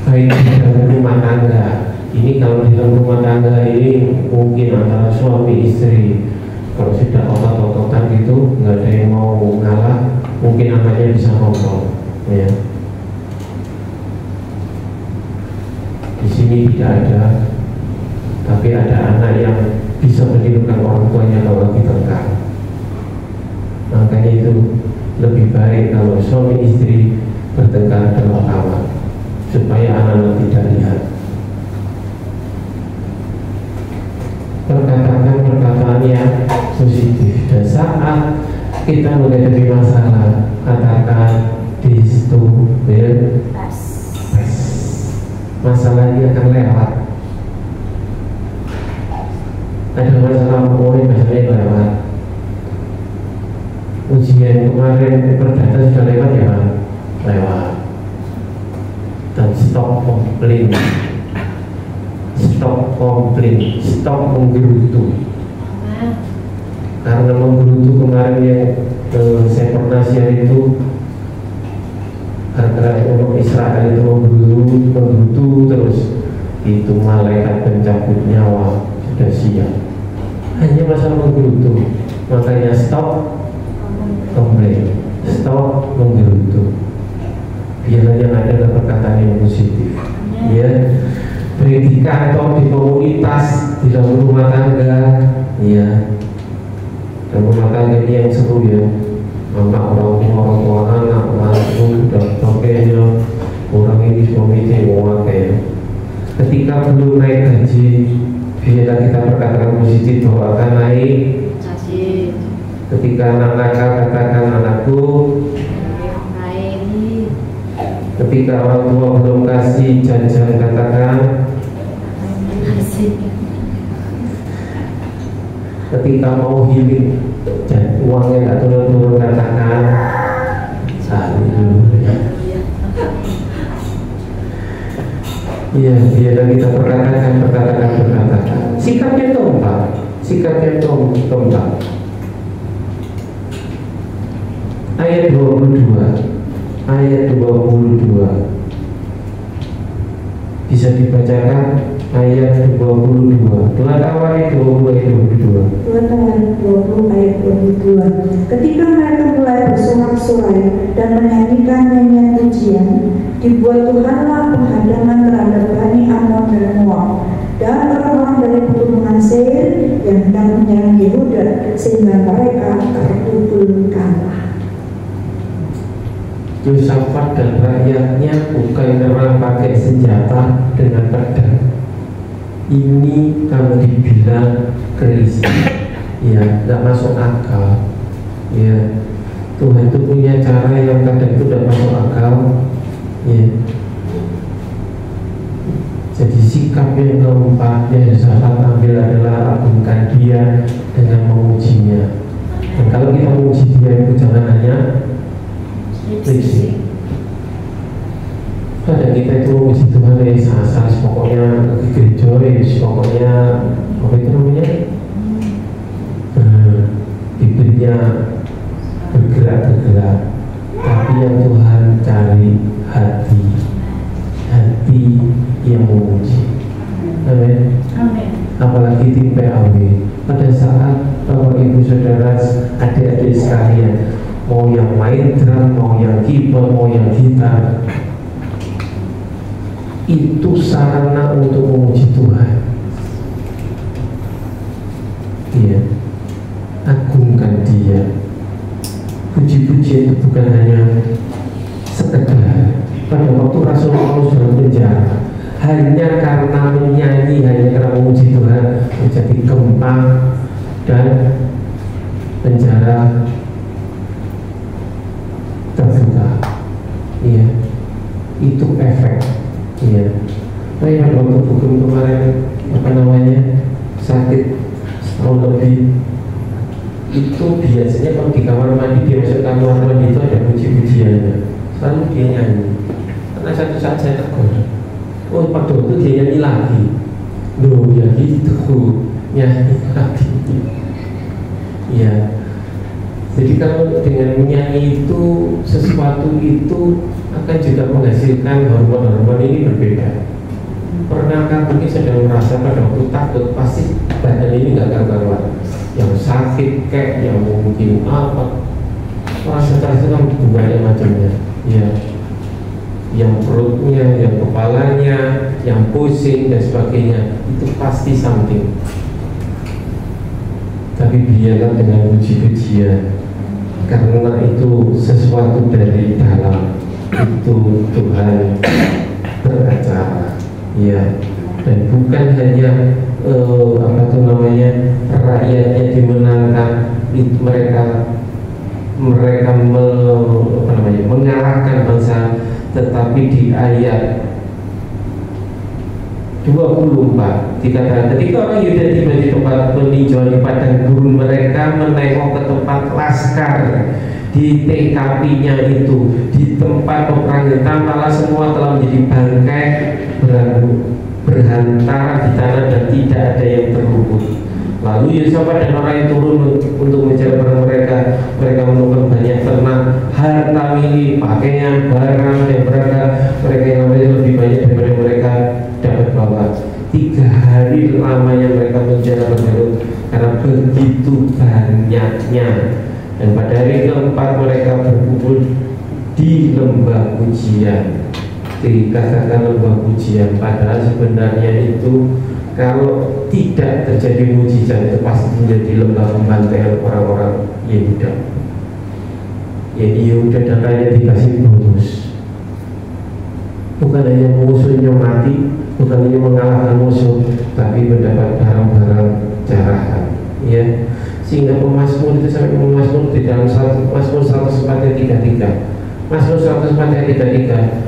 baik di dalam rumah tangga. Ini kalau di dalam rumah tangga ini mungkin antara suami istri, kalau sudah otot-ototan gitu, nggak ada yang mau ngalah, mungkin anaknya bisa ngomong. Ya, di sini tidak ada, tapi ada anak yang bisa menirukan orang tuanya kalau lagi tengkar. Makanya itu lebih baik kalau suami istri bertengkar dalam kamar supaya anak-anak tidak lihat. Perkataan yang positif, dan saat kita menghadapi masalah katakan this to will pass. Masalahnya akan lewat. Ada masalah pokoknya masalahnya lewat. Ujian kemarin perdata sudah lewat ya Pak? Lewat. Dan stop komplain, stop menggerutu. Karena menggerutu kemarin yang saya pernah share itu, karena orang Israel itu menggerutu terus, itu malaikat pencabut nyawa sudah siap. Hanya masalah menggerutu, makanya stop komplain, stop menggerutu. Biar yang ada perkataan yang positif. Ya, baik di kantor, di komunitas, di dalam rumah tangga. Ya, dalam rumah tangga ini yang seru ya. Anak orang tua anak, langsung dan sebagainya. Orang ini suami cewek kayak. Ketika belum naik gaji, biarlah kita berkata positif bahwa akan naik. Ketika anak nakal, katakan anakku. Ketika orang tua belum kasih jajan, katakan ketika mau healing dan uangnya nggak turun-turun, katakan haleluya. Iya, biar kita perkatakan. Sikapnya tompak. Ayat 22. Bisa dibacakan ayat 22. 2 Tawarik 20 ayat 22. 2 Tawarik 20 ayat 22. Ketika mereka mulai bersorak-sorai dan menyanyikan nyanyian pujian, dibuat Tuhanlah penghadangan terhadap Bani Ammon dan Moab dan orang-orang dari pegunungan Seir yang hendak menyerang Yehuda, sehingga mereka terpukul kalah. Yosafat dan rakyatnya bukan orang pakai senjata dengan pedang. Ini kalau dibilang krisis, ya nggak masuk akal. Ya, Tuhan itu punya cara yang kadang itu tidak masuk akal. Ya, jadi sikap yang keempat yang Yosafat ambil adalah agungkan Dia dengan memujinya. Dan kalau kita memuji Dia itu jangan hanya lipsing. Ada kita itu memuji Tuhan asal pokoknya ke gereja, pokoknya apa itu namanya, bibirnya bergerak. Tapi yang Tuhan cari hati yang memuji. Amin. Apalagi tim PAW. Pada saat Bapak Ibu Saudara, adik-adik sekalian, mau yang main drum, mau yang keyboard, mau yang gitar, itu sarana untuk memuji Tuhan. Iya, agungkan Dia. Puji-pujian itu bukan hanya sekedar. Pada waktu Rasul Paulus dalam penjara, hanya karena menyanyi, hanya karena memuji Tuhan, menjadi gempa dan penjara terbuka. Iya, itu efek. Iya. Saya waktu hukum kemarin sakit setahun lebih, itu biasanya kalau di kamar mandi, dia masuk kamar mandi itu ada puji-pujiannya, selalu dia nyanyi. Karena satu saat saya tegur, oh pada waktu dia nyanyi lagi, loh ya gitu, nyanyi lagi. Iya. Jadi kalau dengan menyanyi itu, sesuatu itu akan juga menghasilkan hormon-hormon ini berbeda. Pernahkah mungkin sedang merasa pada waktu takut, pasti badan ini nggak karuan, yang sakit kayak, yang mungkin apa, rasa itu kan banyak macamnya, ya, yang perutnya, yang kepalanya, yang pusing dan sebagainya, itu pasti something. Tapi biarlah dengan puji-pujian, karena itu sesuatu dari dalam, itu Tuhan beracara. Ya, dan bukan hanya rakyatnya dimenangkan, itu mereka mengalahkan bangsa, tetapi di ayat 24 dikatakan, ketika orang Yuda tiba di tempat peninjauan di padang gurun, mereka menengok ke tempat laskar di TKP-nya itu, di tempat peperangan, tampaklah semua telah menjadi bangkai berhantaran di tanah dan tidak ada yang terluput. Lalu Yosafat dan orang yang turun untuk mencari barang mereka. Mereka menemukan banyak ternak, harta milik, pakaian, barang yang berharga. Mereka yang lebih banyak daripada mereka dapat bawa. 3 hari lamanya mereka mencari barang karena begitu banyaknya. Dan pada hari keempat mereka berkumpul di lembah pujian. Dikatakan lembah pujian, padahal sebenarnya itu kalau tidak terjadi mujizat itu pasti menjadi lembah pembantaian orang-orang Yehuda. Yehuda dan rakyat dikasih bonus. Bukan hanya musuhnya mati, bukan hanya mengalahkan musuh, tapi mendapat barang-barang jarahan. Ya, sehingga pemazmur itu sampai pemazmur di dalam Mazmur 104 ayat 33. Mazmur 104 ayat 33.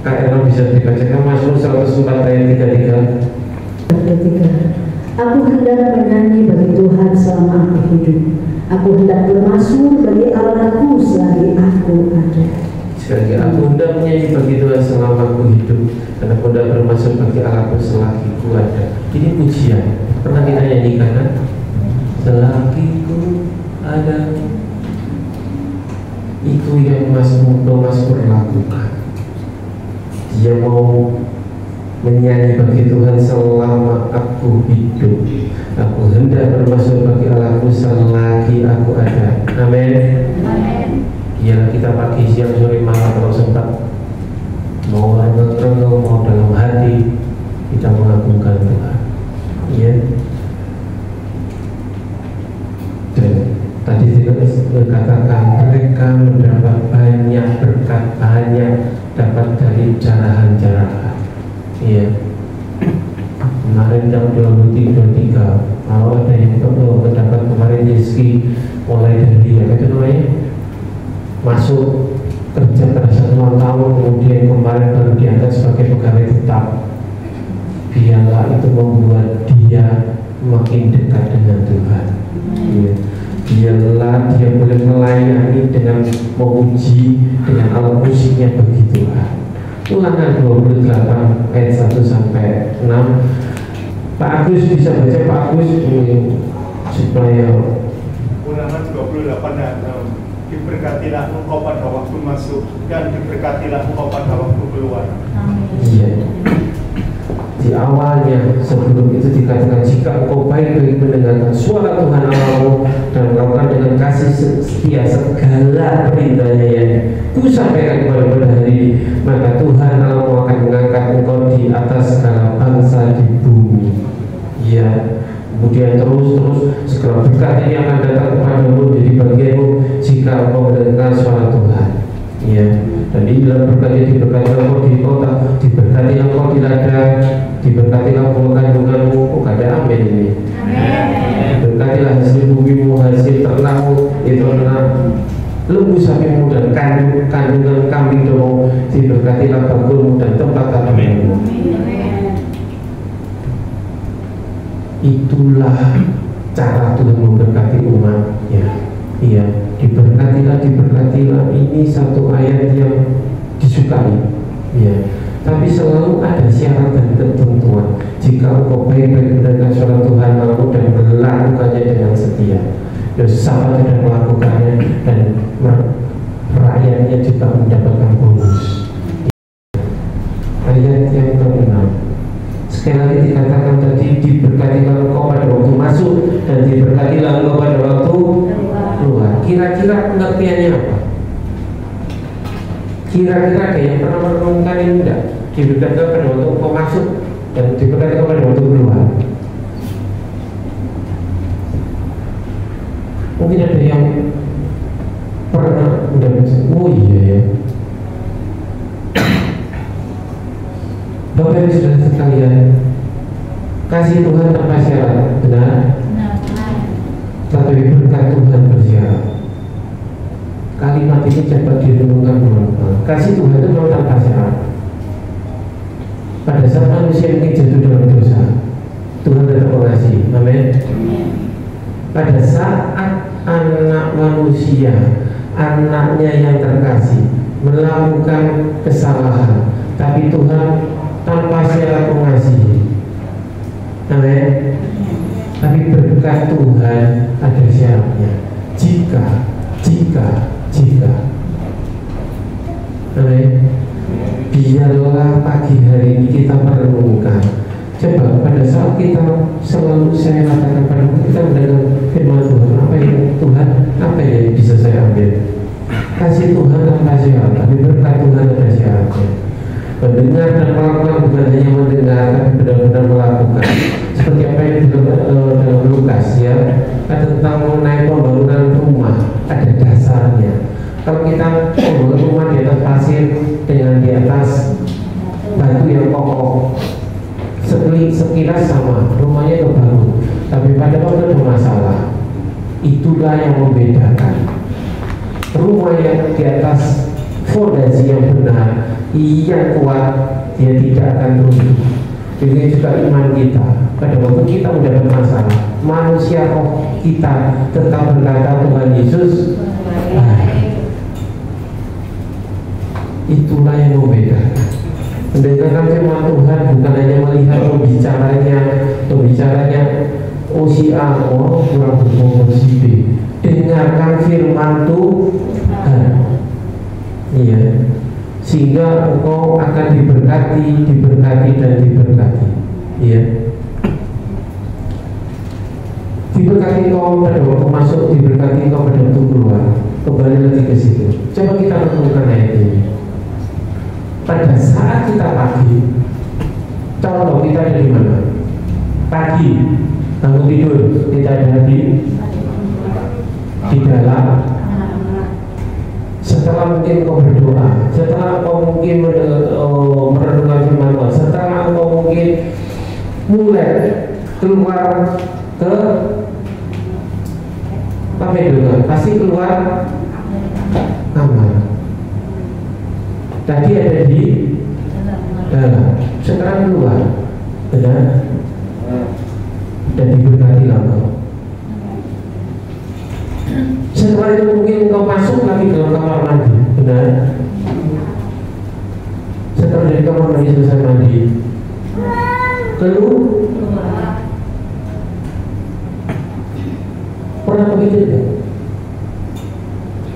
KRL bisa dibacakan Mazmur 104 ayat 33. Aku hendak menyanyi bagi Tuhan selama aku hidup. Aku hendak bermazmur bagi Allahku selagi aku ada. Sekali aku hendak menyanyi bagi Tuhan selama aku hidup, karena aku hendak bermazmur bagi Allahku selagi aku ada. Ini pujian. Pernah kita nyanyikan kan? Selagi ku ada. Itu yang Mazmur lakukan. Dia mau menyanyi bagi Tuhan selama aku hidup. Aku hendak bermazmur bagi Allahku selagi aku ada. Amin. Ya, kita pagi, siang, sore, malam kalau sempat, mau renung-renung, mau dalam hati, kita mengagungkan Tuhan. Ya. Dan tadi dikatakan mereka mendapat banyak berkat, banyak dapat dari jarahan-jarahan. Iya. Kemarin jam 23, kalau ada yang mendapat kemarin rezeki mulai dari itu namanya masuk kerja pada 1 tahun, kemudian kemarin baru diangkat sebagai pegawai tetap. Biarlah itu membuat dia makin dekat dengan Tuhan. Iya. Biarlah dia boleh melayani dengan memuji, dengan alat musiknya bagi Tuhan. Ulangan 28 ayat 1 sampai 6. Pak Agus bisa baca, Pak Agus, supaya Ulangan 28 ayat 6. Diberkatilah engkau pada waktu masuk dan diberkatilah engkau pada waktu keluar. Iya. Di awalnya sebelum itu dikatakan, jika engkau baik-baik mendengarkan suara Tuhan Allahmu dan melakukan dengan kasih setia segala perintahnya yang kusampaikan kepada hari ini, maka Tuhan Allahmu akan mengangkat engkau di atas segala bangsa di bumi. Ya. Kemudian terus segala berkat ini akan datang kepadamu, jadi bagianmu jika engkau mendengar suara Tuhan. Ya. Dan dibilang berkati, diberkati engkau di kota, diberkati engkau di ladang, diberkati engkau kandunganmu. Kok gak ada amin ini? Berkatilah hasil bumimu, hasil ternakmu, itu ternak lembu sapimu dan kandungan kambing domba, diberkatilah bagulmu dan tempat tanammu. Itulah cara Tuhan memberkati umatnya. Iya, diberkatilah. Ini satu ayat yang disukai. Ya, tapi selalu ada syarat dan ketentuan. Jika engkau baik-baik mendengar suara Tuhan Allah dan melakukannya dengan setia, sama tidak melakukannya, dan rakyatnya juga mendapatkan bonus. Ayat yang ke-6, sekali lagi dikatakan tadi, diberkatilah engkau pada waktu masuk dan diberkatilah engkau pada waktu keluar. Kira-kira pengertiannya apa? Kira-kira ada yang pernah merenungkan ini enggak? Diberkatilah pada waktu engkau masuk dan diberkatilah pada waktu keluar. Mungkin ada yang pernah udah baca, oh iya ya. Bapak Ibu Saudara sekalian, kasih Tuhan tanpa syarat, benar? Tapi berkat Tuhan bersyarat. Kalimat ini cepat direnungkan teman-teman. Kasih Tuhan itu memang tanpa syarat. Pada saat manusia ini jatuh dalam dosa, Tuhan tetap mengasihi. Amin. Pada saat anak manusia, anaknya yang terkasih, melakukan kesalahan, tapi Tuhan tanpa syarat mengasihi. Amin. Tapi berkat Tuhan ada syaratnya. Jika. Amin. Biarlah pagi hari ini kita merenungkan. Coba pada saat kita selalu saya katakan pada kita mendengar firman Tuhan, apa yang Tuhan, apa yang bisa saya ambil? Kasih Tuhan tanpa syarat, tapi berkat Tuhan ada syaratnya. Mendengar dan melakukan, bukan hanya mendengar, tapi benar-benar melakukan. Seperti apa yang dalam Lukas ya, tentang mengenai pembangunan rumah, ada dasarnya. Kalau kita membangun rumah di atas pasir dengan di atas batu yang kokoh, sekilas sama, rumahnya kebangun, tapi pada waktu ada masalah, itulah yang membedakan. Rumah yang di atas fondasi yang benar, yang kuat, dia tidak akan runtuh. Jadi juga iman kita. Pada waktu kita mendapat masalah, manusia roh kita tetap berkata Tuhan Yesus baik. Itulah yang membedakan. Mendengarkan firman Tuhan bukan hanya melihat pembicaranya oh si A, oh kurang berbohong si B. Dengarkan firman Tuhan. Iya. Sehingga engkau akan diberkati dan diberkati. Iya. Diberkati engkau pada waktu masuk, diberkati engkau pada waktu keluar. Kembali lagi ke situ. Coba kita renungkan ayat ini. Pada saat kita pagi, contoh kita ada di mana? Pagi, bangun tidur, kita ada di dalam. Setelah mungkin kau berdoa, setelah kau mungkin merenungkan firman Tuhan, setelah kau mungkin mulai keluar ke apa itu? Pasti keluar kamar. Tadi ada di dalam, sekarang keluar, benar? Dan diberkati engkau. Setelah itu mungkin engkau masuk lagi dalam kamar mandi, benar? Setelah dari kamar mandi selesai mandi, keluar. Pernah begitu tidak?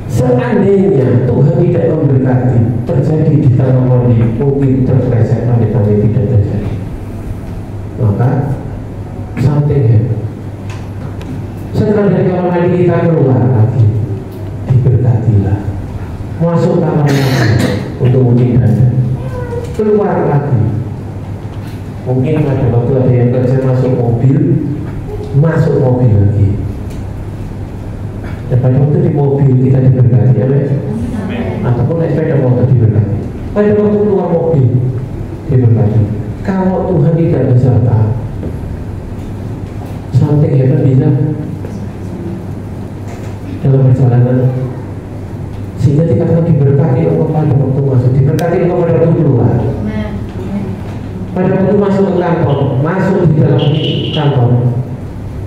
Seandainya Tuhan tidak memberkati, terjadi di kamar mandi, mungkin terpleset, tapi tidak terjadi. Maka something happen. Setelah dari kamar mandi kita keluar lagi, diberkatilah. Masuk kamar mandi untuk mungkin dada, keluar lagi. Mungkin pada waktu ada yang kerja masuk mobil lagi. Dan pada waktu di mobil kita diberkati, amin. Ataupun naik sepeda motor diberkati. Pada waktu keluar mobil diberkati. Kalau Tuhan tidak beserta, sampai hebat bisa dalam perjalanan, sehingga dikatakan diberkati engkau pada waktu masuk, diberkati engkau pada waktu keluar. Pada waktu masuk ke kantor, masuk di dalam kantor,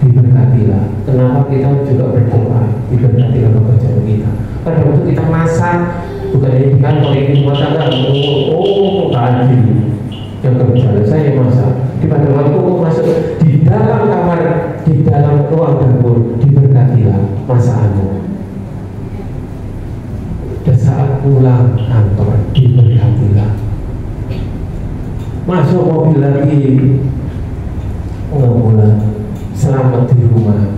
diberkatilah. Kenapa kita juga berdoa diberkatilah pekerjaan kita. Pada waktu kita masak, bukan hanya di kantor, ini rumah tangga, tadi yang kerja, saya masak. Di pada waktu masuk di dalam kamar, di dalam ruang dapur, diberkatilah masakanmu. Dan saat pulang kantor, diberkatilah. Masuk mobil lagi, enggak pulang, selamat di rumah.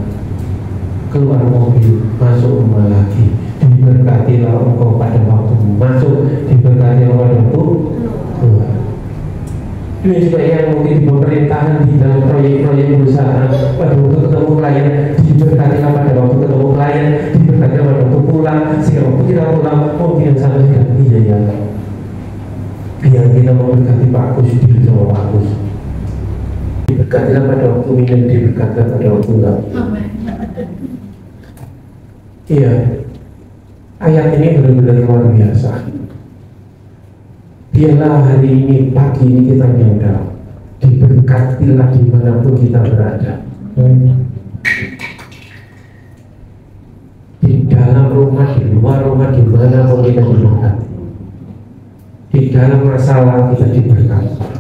Keluar mobil, masuk rumah lagi, diberkatilah engkau pada waktu masuk, diberkatilah pada waktu keluar. Ini juga yang mungkin di pemerintahan, di dalam proyek-proyek perusahaan, pada waktu ketemu klien, diberkatilah pada waktu ketemu klien, diberkatilah pada waktu pulang, sehingga waktu kita pulang, mungkin sama sekali iya. Biar kita memberkati Pak Kus, diri sama Pak Kus. Diberkatilah pada waktu minum, diberkatilah pada waktu enggak. Iya, ayat ini benar-benar luar biasa. Biarlah hari ini, pagi ini kita nyadar, diberkatilah dimanapun kita berada. Di dalam rumah, di luar rumah, dimanapun kita diberkati. Di dalam masalah kita diberkati.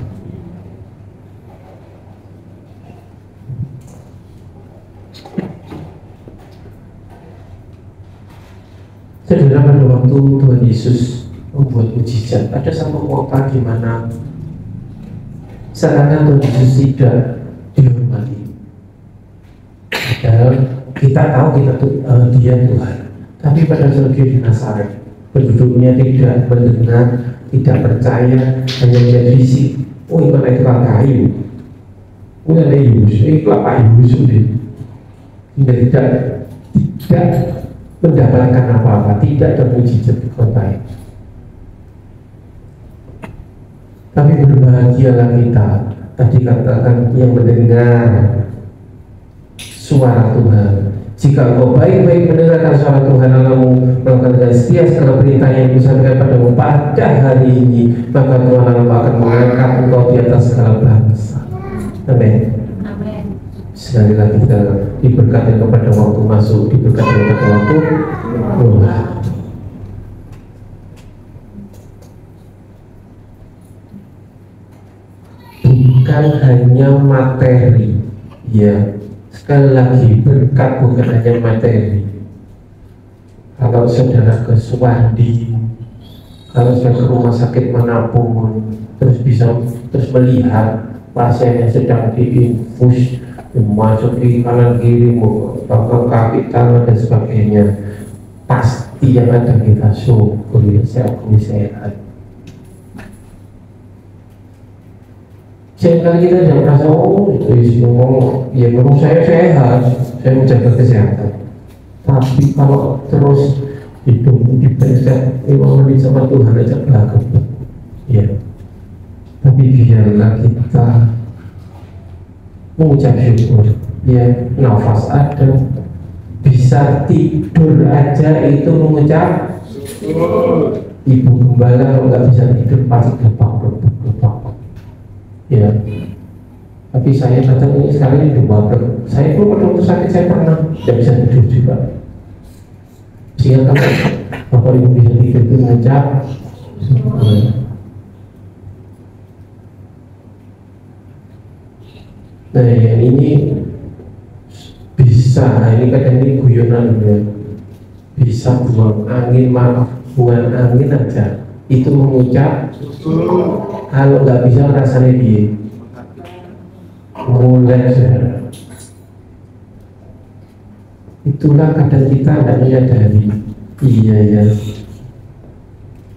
Saudara, pada waktu Tuhan Yesus membuat mujizat, ada satu kota di mana seakan Tuhan Yesus tidak dihormati. Padahal kita tahu dia Tuhan, tapi pada saat di Nazaret, penduduknya tidak mendengar, tidak percaya, hanya melihat fisik. Oh, iman itu kayu, oh ada Yesus, ini kelapa Yesus ini. Tidak mendapatkan apa-apa, tidak ada mujizat di kota itu. Tapi berbahagialah kita, tadi katakan yang mendengar suara Tuhan. Jika kau baik-baik mendengarkan suara Tuhan, lalu melakukan dengan setia segala perintah yang disampaikan padamu pada hari ini, maka Tuhan Allah akan mengangkat engkau di atas segala bangsa. Amin. Sekali lagi kita diberkati kepada waktu masuk, diberkati kepada waktu keluar. Bukan hanya materi, ya. Sekali lagi, berkat bukan hanya materi. Kalau saudara ke Suwandi, kalau saudara ke rumah sakit manapun, terus bisa melihat pasien yang sedang diinfus, masuk di kanan kiri, bakal kaki, tangan dan sebagainya, pasti yang ada kita syukur, ya saya akui sehat. Seringkali kita jangan merasa, oh itu ngomong, ya memang saya sehat, saya menjaga kesehatan. Tapi kalau terus hidup diperiksa 5 menit sama Tuhan aja belakang, ya. Tapi biarlah kita mengucap syukur, ya, nafas ada, bisa tidur aja itu mengucap syukur. Ibu gembala kalau nggak bisa tidur pasti gepak, ya. Tapi saya kadang ini sekarang ini dibabak. Saya pun pada waktu sakit saya pernah tidak bisa tidur juga. Sehingga kalau Bapak Ibu bisa tidur itu mengucap syukur. Nah, yang ini bisa, ini kadang ini guyonan ya. Bisa buang angin, buang angin aja itu mengucap syukur. Kalau nggak bisa rasanya dia mulai saudara. Itulah kadang kita tidak menyadari. Iya ya,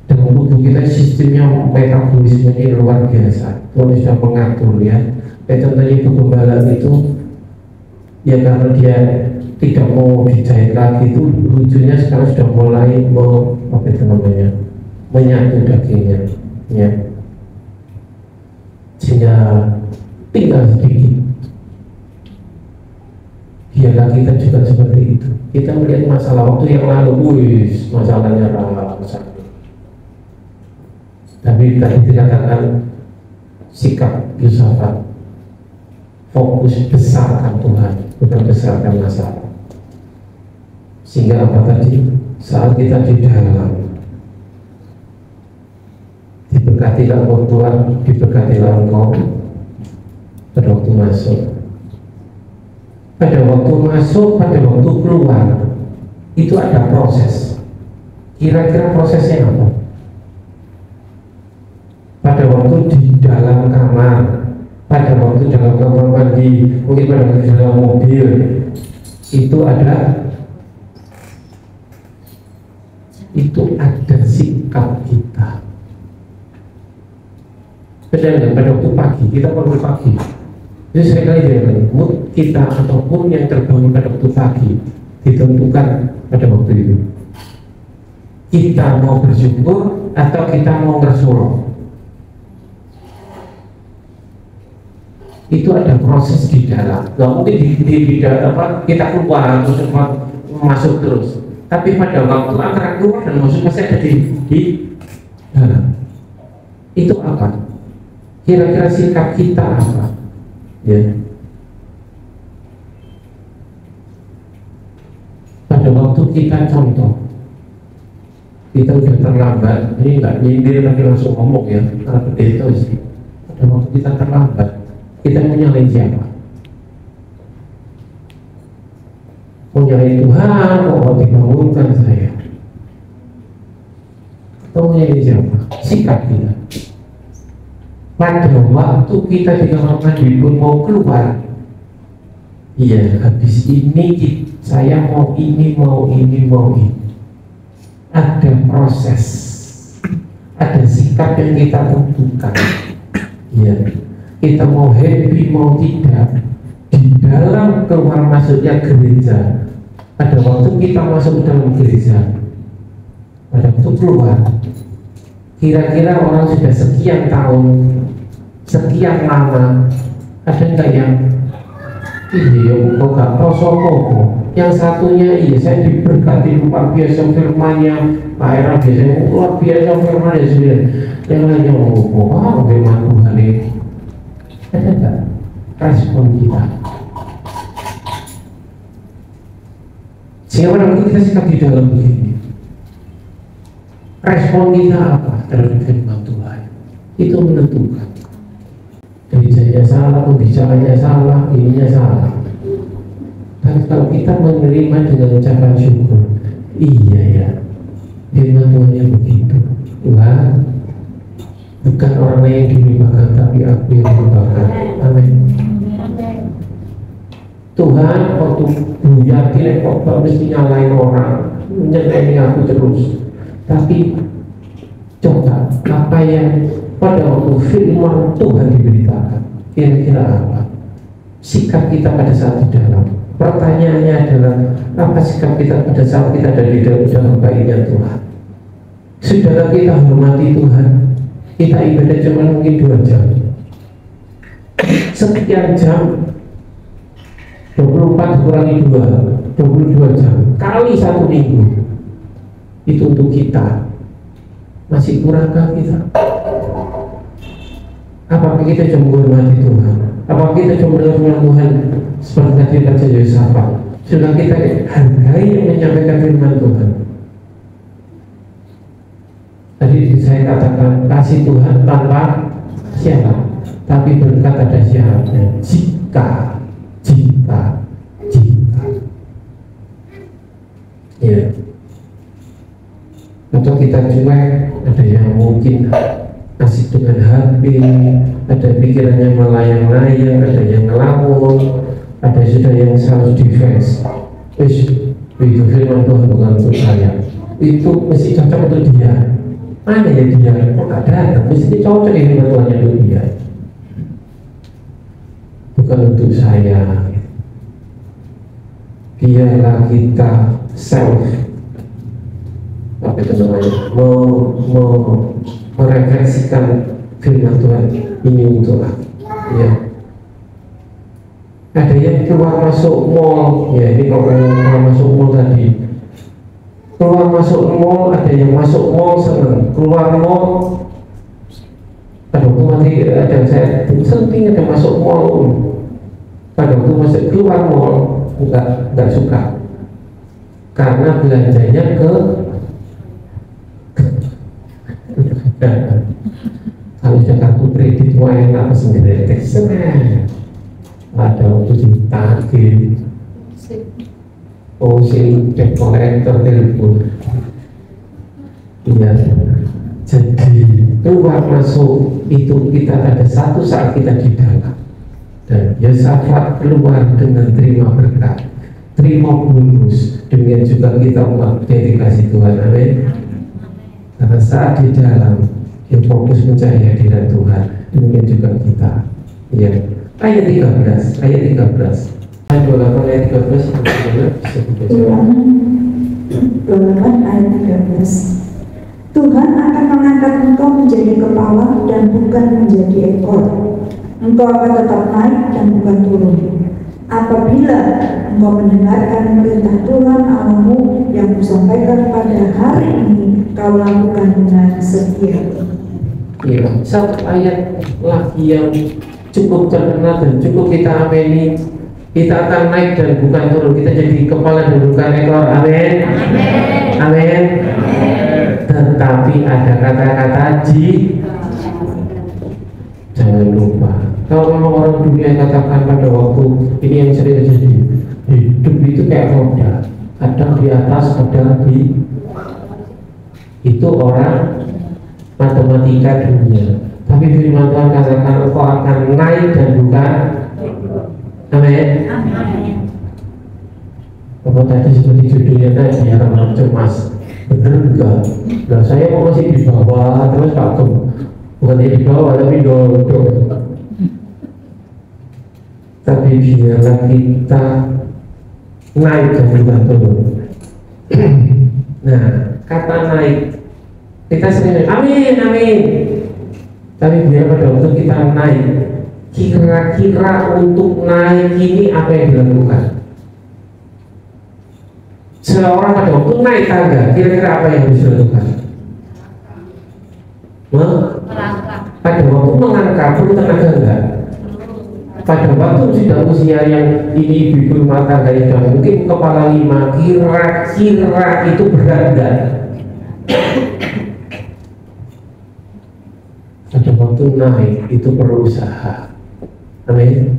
dan tubuh kita sistemnya metabolisme ini luar biasa. Tuhan sudah mengatur ya. Contohnya ibu gembala itu, ya karena dia tidak mau dijahit lagi itu lucunya sekarang sudah mulai menyatu dagingnya, ya. Sehingga tinggal sedikit. Biarlah kita juga seperti itu. Kita melihat masalah waktu yang lalu, masalahnya rasa. Tapi tadi dikatakan sikap Yosafat, fokus besarkan Tuhan, bukan besarkan masalah. Sehingga apa tadi? Saat kita di dalam, diberkatilah engkau Tuhan, diberkatilah engkau pada waktu masuk. Pada waktu masuk, pada waktu keluar, itu ada proses. Kira-kira prosesnya apa? Pada waktu di dalam kamar, pada waktu dalam kamar mandi, mungkin pada waktu dalam mobil, itu ada sikap kita. Benar, pada waktu pagi, kita bangun pagi. Jadi sekali mood kita ataupun yang terbangun pada waktu pagi ditentukan pada waktu itu. Kita mau bersyukur atau kita mau bersorak. Itu ada proses di dalam. Nggak mungkin di dalam kita keluar terus masuk terus. Tapi pada waktu antara keluar dan masuk pasti ada di dalam. Itu apa? Kira-kira sikap kita apa? Ya. Pada waktu kita contoh, kita udah terlambat, ini nggak nyindir tapi langsung ngomong ya, karena begitu sih. Pada waktu kita terlambat, kita mau nyalain siapa? Mau nyalain Tuhan, mau dibangunkan saya? Atau mau nyalain siapa? Sikap kita. Pada waktu kita di kamar mandi pun mau keluar, iya habis ini saya mau ini. Ada proses, ada sikap yang kita tentukan. Iya, kita mau happy mau tidak di dalam keluar masuknya gereja. Pada waktu kita masuk dalam gereja, pada waktu keluar, kira-kira orang sudah sekian tahun, sekian lama, ada enggak yang iya kok gak poso yang satunya iya saya diberkati luar biasa firmannya, Pak Era biasanya luar biasa firmannya sendiri, yang lainnya bagaimana Tuhan ini. Ada enggak respon kita? Sehingga pada waktu kita sikap di dalam begini, respon kita apa terhadap firman Tuhan itu menentukan. Gerejanya salah, pembicaranya salah, ininya salah. Tapi kalau kita menerima dengan ucapan syukur, iya ya, firman Tuhan yang begitu. Tuhan, bukan orang lain yang dilimpahkan, tapi aku yang dilimpahkan. Amin. Tuhan, waktu yakin kok mesti nyalain orang, nyeneni aku terus. Tapi coba apa yang pada waktu firman Tuhan diberitakan, kira-kira apa sikap kita pada saat di dalam? Pertanyaannya adalah apa sikap kita pada saat kita ada di dalam baiknya Tuhan? Saudara, kita hormati Tuhan, kita ibadah cuma mungkin 2 jam, sekian jam, 24 kurangi 2, 22 jam kali 1 minggu, itu untuk kita. Masih kurangkah kita? Apakah kita cuma menghormati Tuhan? Apakah kita cuma mendengar Tuhan seperti tadi Raja Yosafat? Sudah kita hargai yang menyampaikan firman Tuhan. Tadi saya katakan kasih Tuhan tanpa syarat, tapi berkat ada syaratnya. Jika ya, atau kita cuek, ada yang mungkin asik dengan HP, ada pikirannya melayang-layang, ada yang ngelamun, ada sudah yang selalu defense. Itu firman Tuhan bukan untuk saya, itu mesti cocok untuk dia. Mana ya dia? Kok gak datang? Mesti cocok ya firman Tuhan untuk dia, bukan untuk saya. biarlah kita self apa itu namanya merefleksikan firman Tuhan ini untuk ya. Ada yang keluar masuk mall, ya ini kalau keluar masuk mall tadi, keluar masuk mall, ada yang masuk mall senang, keluar mall pada waktu masih ada saya senting ada masuk mall, pada waktu masih keluar mall enggak suka karena belanjanya ke kalau sudah kartu kredit wah enak sendiri teksnya ada waktu ditagih sing cek kolektor telepon iya. Jadi keluar masuk itu kita ada satu saat kita di dalam dan Yosafat keluar dengan terima berkat, terima bonus, demikian juga kita umat dedikasi Tuhan, amin. Karena saat di dalam yang fokus mencari hadirat Tuhan, demikian juga kita ya. Ayat 13 ayat 28 ayat 13 bisa dibaca. 28 ayat 13. Tuhan akan mengangkat engkau menjadi kepala dan bukan menjadi ekor. Engkau akan tetap naik dan bukan turun. Apabila engkau mendengarkan perintah Tuhan Allahmu yang kusampaikan pada hari ini, kau lakukan dengan setia. Iya, satu ayat lagi yang cukup terkenal dan cukup kita amini. Kita akan naik dan bukan turun. Kita jadi kepala dan bukan ekor. Amin. Amin. Tetapi ada kata-kata jangan lupa. Kalau memang orang dunia katakan pada waktu ini yang sering terjadi, hidup itu kayak roda, kadang di atas, kadang di itu orang matematika dunia. Tapi firman Tuhan katakan engkau akan naik dan bukan. Amin. Apa tadi seperti judulnya tadi orang cemas, benar enggak? Nah saya mau masih di bawah terus pakem, bukan di bawah tapi dodol. Tapi biarlah kita naik dan bukan turun. Nah kata naik kita sering amin amin. Tapi biar pada waktu kita naik, kira-kira untuk naik ini apa yang dilakukan? Seorang pada waktu naik tangga, kira-kira apa yang harus dilakukan? Pada waktu mengangkat perlu tenaga enggak? Pada waktu sudah usia yang ini ibu rumah tangga yang mungkin kepala 5, kira-kira itu berat enggak? Pada waktu naik itu perlu usaha. Amin.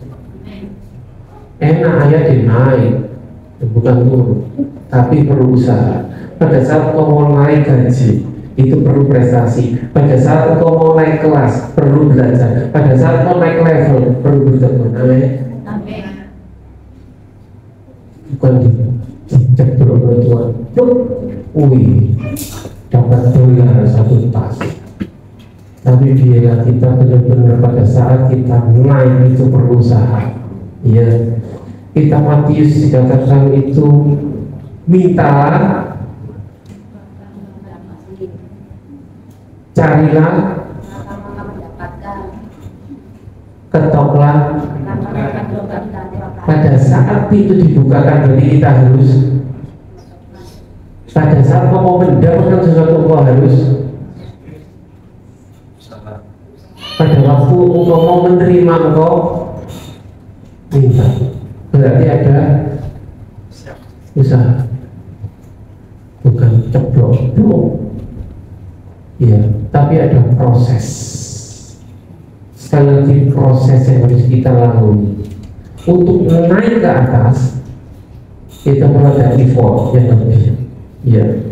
Enak aja naik, bukan turun, tapi perlu usaha. Pada saat kau mau naik gaji, itu perlu prestasi. Pada saat kau mau naik kelas, perlu belajar. Pada saat kau naik level, perlu bertekun. Amin. Bukan dicebrok oleh Tuhan. Wih, dapat dolar 1 tas. Tapi biarlah kita benar-benar pada saat kita naik itu berusaha. Ya, kita Matius dikatakan itu mintalah, carilah, ketoklah. Pada saat pintu dibukakan bagi kita harus. Pada saat kau mau mendapatkan sesuatu kau harus. Pada waktu engkau mau menerima engkau minta, berarti ada usaha, bukan ceplok, ya, tapi ada proses. Sekali lagi proses yang harus kita lalui untuk naik ke atas. Kita perlu ada effort yang lebih, ya.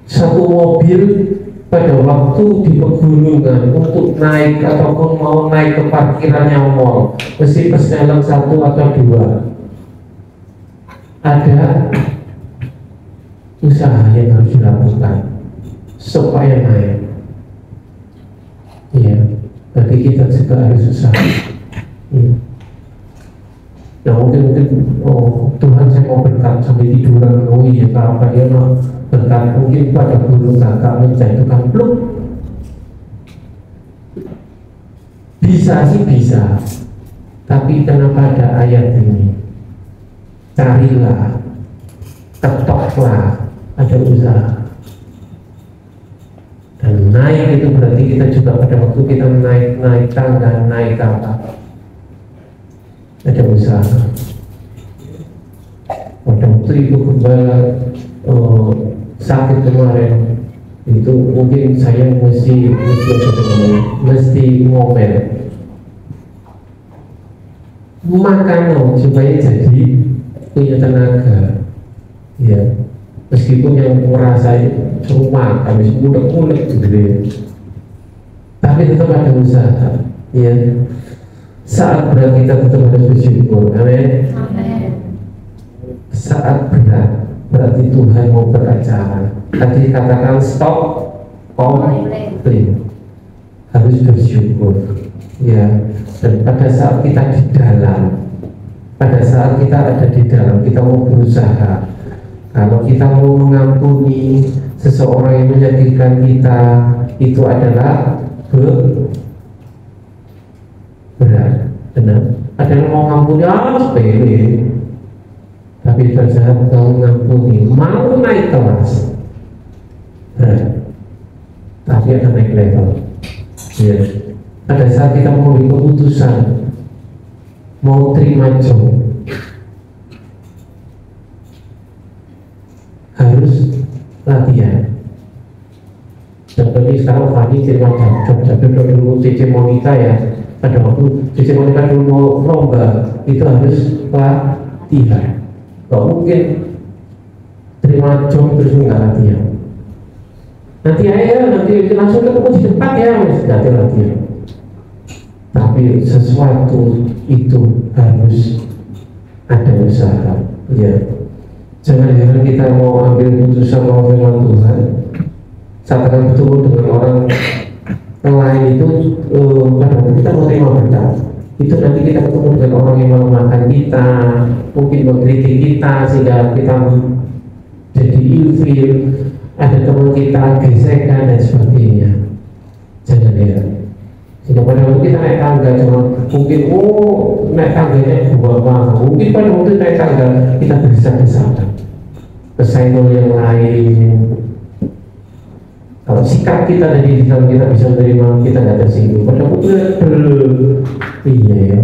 Satu mobil pada waktu di pegunungan untuk naik ataupun mau naik ke parkirannya mall mesti perselang 1 atau 2. Ada usaha yang harus dilakukan supaya naik. Iya, bagi kita juga harus usaha. Ya. Ya mungkin oh Tuhan saya mau berkat sampai tiduran, oh iya apa ya mau berkat mungkin pada guru kakak menjatuhkan pluk. Bisa sih bisa, tapi kenapa ada ayat ini? Carilah, ketoklah, ada usaha. Dan naik itu berarti kita juga pada waktu kita naik tangga, naik apa? Ada usaha. Pada waktu itu gembala sakit kemarin, itu mungkin saya mesti ngomel makan supaya jadi punya tenaga, ya meskipun yang merasain rumah habis mulek gitu ya, tapi tetap ada usaha, ya saat berat kita tetap harus bersyukur, amin. Saat berat berarti Tuhan mau beracara. Tadi katakan stop komplain, harus bersyukur, ya. Dan pada saat kita di dalam, pada saat kita ada di dalam, kita mau berusaha. Kalau kita mau mengampuni seseorang yang menyakitkan kita, itu adalah berat, benar. Ada yang mau mengampuni, sepele. Tapi pada saat kau mengampuni, mau naik kelas, berat. Tapi akan naik level, ya. Pada saat kita mau ambil keputusan, mau terima job, harus latihan. Seperti sekarang Fani terima job, tapi dulu Cici Monica ya, pada waktu Cici Monica dulu mau lomba, itu harus latihan. Gak mungkin terima job terus nggak latihan. Nanti langsung ketemu di depan ya, nanti latihan. Tapi sesuatu itu harus ada usaha, ya. Jangan heran kita mau ambil keputusan mau firman Tuhan, saat akan bertemu dengan orang lain itu, kadang kita mau terima berkat. Itu nanti kita ketemu dengan orang yang melemahkan kita, mungkin mengkritik kita sehingga kita jadi ilfil, ada teman kita gesekan dan sebagainya. Jangan heran. Sehingga pada waktu kita naik tangga cuma mungkin naik tangganya bawa, mungkin pada waktu naik tangga kita berdesak-desakan kesenggol yang lain. Kalau sikap kita dari dalam kita bisa menerima, kita nggak tersinggung. Pada waktu iya ya,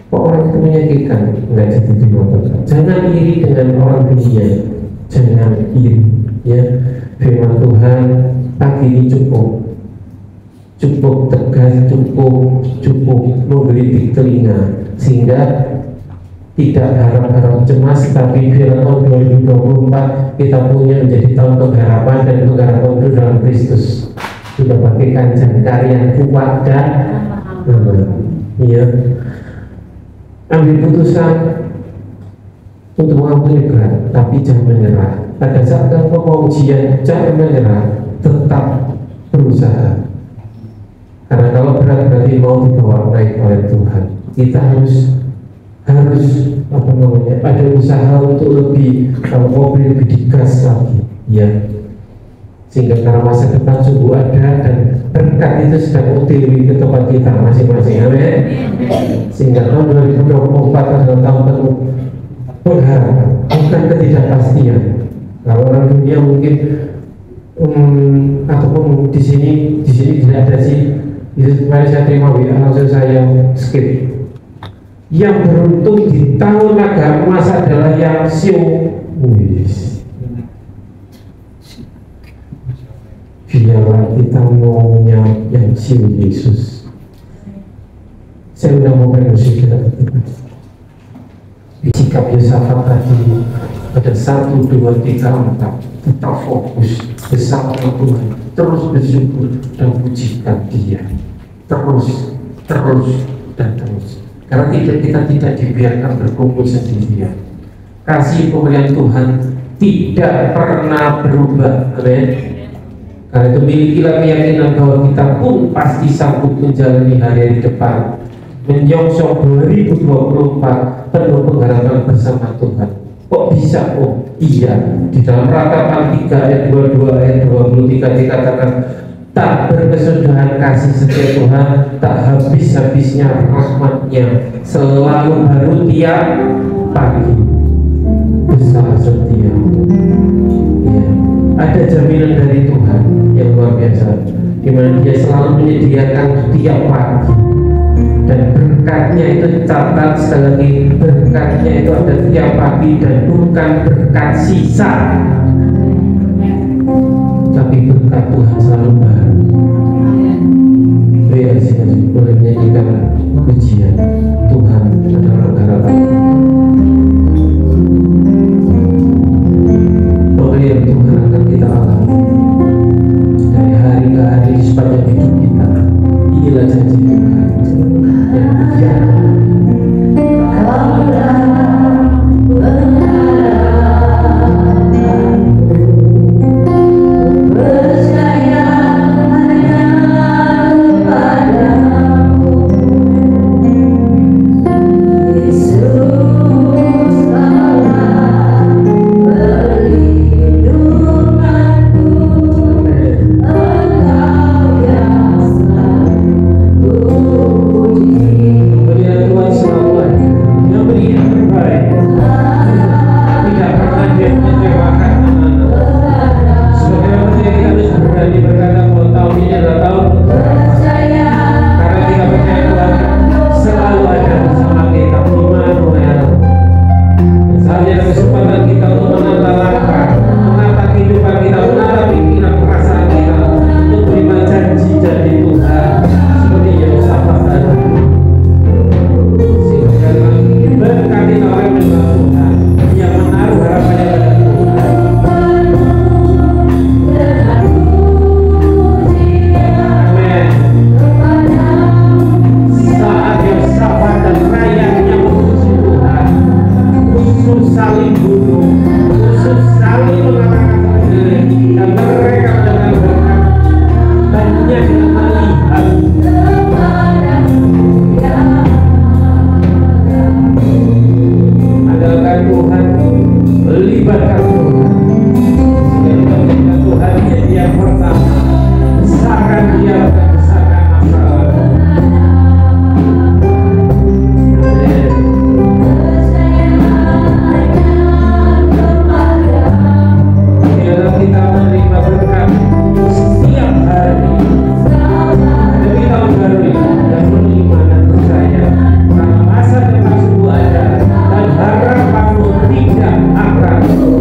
kok orang itu menyakitkan, nggak jadi terima berkat. Jangan iri dengan orang dunia, jangan iri, ya. Firman Tuhan pagi ini cukup tegas, cukup menggelitik telinga, sehingga tidak harap-harap cemas, tapi biar tahun 2024 kita punya menjadi tahun pengharapan, dan pengharapan itu dalam Kristus sudah bagaikan jangkar yang kuat dan ya. Ambil putusan untuk mengampuni berat, tapi jangan menyerah. Pada saat kamu mau ujian, jangan menyerah, tetap berusaha. Karena kalau berat berarti mau dibawa naik oleh Tuhan. Kita harus ada usaha untuk lebih, kalau mau lebih digas lagi, ya. Sehingga karena masa depan sungguh ada, dan berkat itu sedang OTW ke tempat kita masing-masing, amin. Sehingga tahun 2024 adalah tahun penuh pengharapan, bukan ketidakpastian. Kalau orang dunia mungkin ataupun di sini tidak ada sih. Itu kemarin saya terima WA, langsung saya skip. Yang beruntung di tahun naga emas adalah yang siu. Biarlah kita maunya yang siu Yesus. Saya sudah mau berdoa kita. Sikap Yosafat tadi ada 1, 2, 3, 4, tetap fokus bersama Tuhan, terus bersyukur dan pujikan Dia, terus dan terus. Karena kita tidak dibiarkan berkumpul sendirian. Kasih pemberian Tuhan tidak pernah berubah, amin. Karena itu milikilah keyakinan bahwa kita pun pasti sanggup menjalani hari-hari depan menyongsong 2024 penuh pengharapan bersama Tuhan. Kok bisa? Oh iya, di dalam Ratapan 3 ayat 22 ayat 23 dikatakan, tak berkesudahan kasih setia Tuhan, tak habis-habisnya rahmat-Nya, selalu baru tiap pagi, besar setia. Ya, ada jaminan dari Tuhan yang luar biasa, di mana Dia selalu menyediakan tiap pagi. Dan berkatnya itu, catat sekali lagi, berkatnya itu ada tiap pagi dan bukan berkat sisa, tapi berkat Tuhan selalu baru. Ya, sih boleh menyanyikan pujian Tuhan adalah pengharapan. Pemberian Tuhan akan kita alami dari hari ke hari sepanjang hidup kita. Inilah janji Tuhan.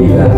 Tidak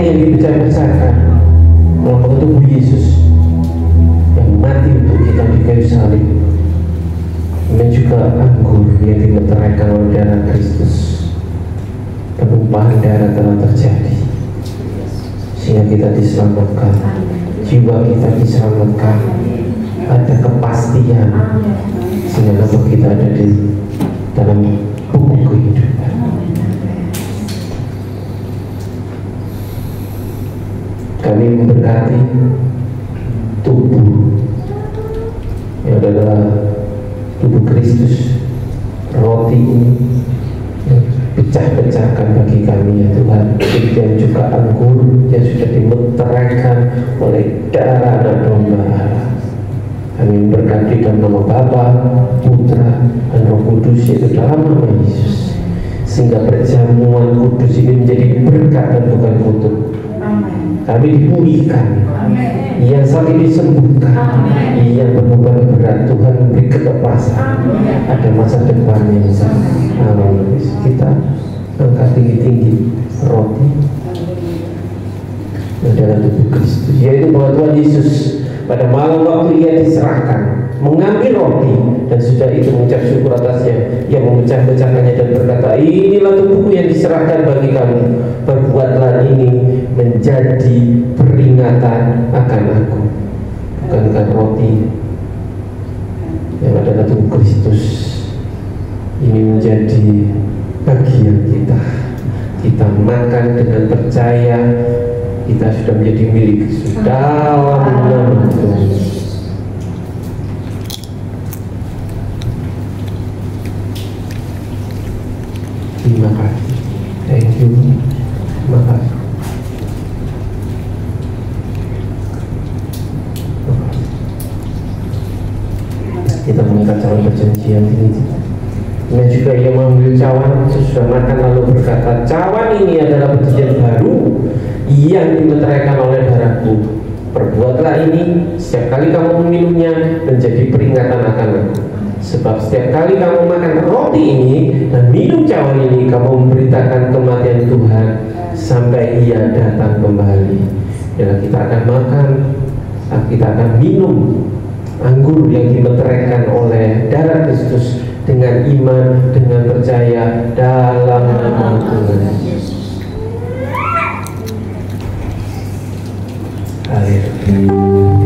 yang dipecah-pecahkan melampaui tubuh Yesus yang mati untuk kita di kayu salib, dan juga anggur yang dimeteraikan oleh darah Kristus. Penumpahan darah telah terjadi sehingga kita diselamatkan, jiwa kita diselamatkan, ada kepastian sehingga nama kita ada di dalam buku kehidupan. Kami memberkati tubuh yang adalah tubuh Kristus, roti ini pecah-pecahkan bagi kami ya Tuhan, dan juga anggur yang sudah dimeteraikan oleh darah anak domba Allah. Kami berkati dalam nama Bapa, Putra, dan Roh Kudus, yaitu dalam nama Yesus, sehingga perjamuan kudus ini menjadi berkat dan bukan kutuk. Kami dipulihkan, yang sakit disembuhkan, yang berbeban berat Tuhan memberi kelepasan, ada masa depan yang sama. Amin. Kita angkat tinggi-tinggi roti adalah tubuh Kristus, yaitu bahwa Tuhan Yesus pada malam waktu ia diserahkan mengambil roti dan sudah itu mengucap syukur atasnya, ia memecah-pecahkannya dan berkata, inilah tubuhku yang diserahkan bagi kamu, perbuatlah ini menjadi peringatan akan aku. Bukankah roti yang adalah tubuh Kristus ini menjadi bagian kita? Kita makan dengan percaya, kita sudah menjadi milik Kristus dalam nama Tuhan. Terima kasih. Thank you. Terima kasih. Kita mengikat cawan perjanjian ini. Dan juga ia mengambil cawan sesudah makan lalu berkata, cawan ini adalah perjanjian baru yang dimeteraikan oleh darahku. Perbuatlah ini setiap kali kamu meminumnya menjadi peringatan akan aku. Sebab setiap kali kamu makan roti ini dan minum cawan ini, kamu memberitakan kematian Tuhan sampai ia datang kembali. Dan kita akan makan, kita akan minum anggur yang dimeteraikan oleh darah Kristus dengan iman, dengan percaya dalam nama Tuhan. Haleluya.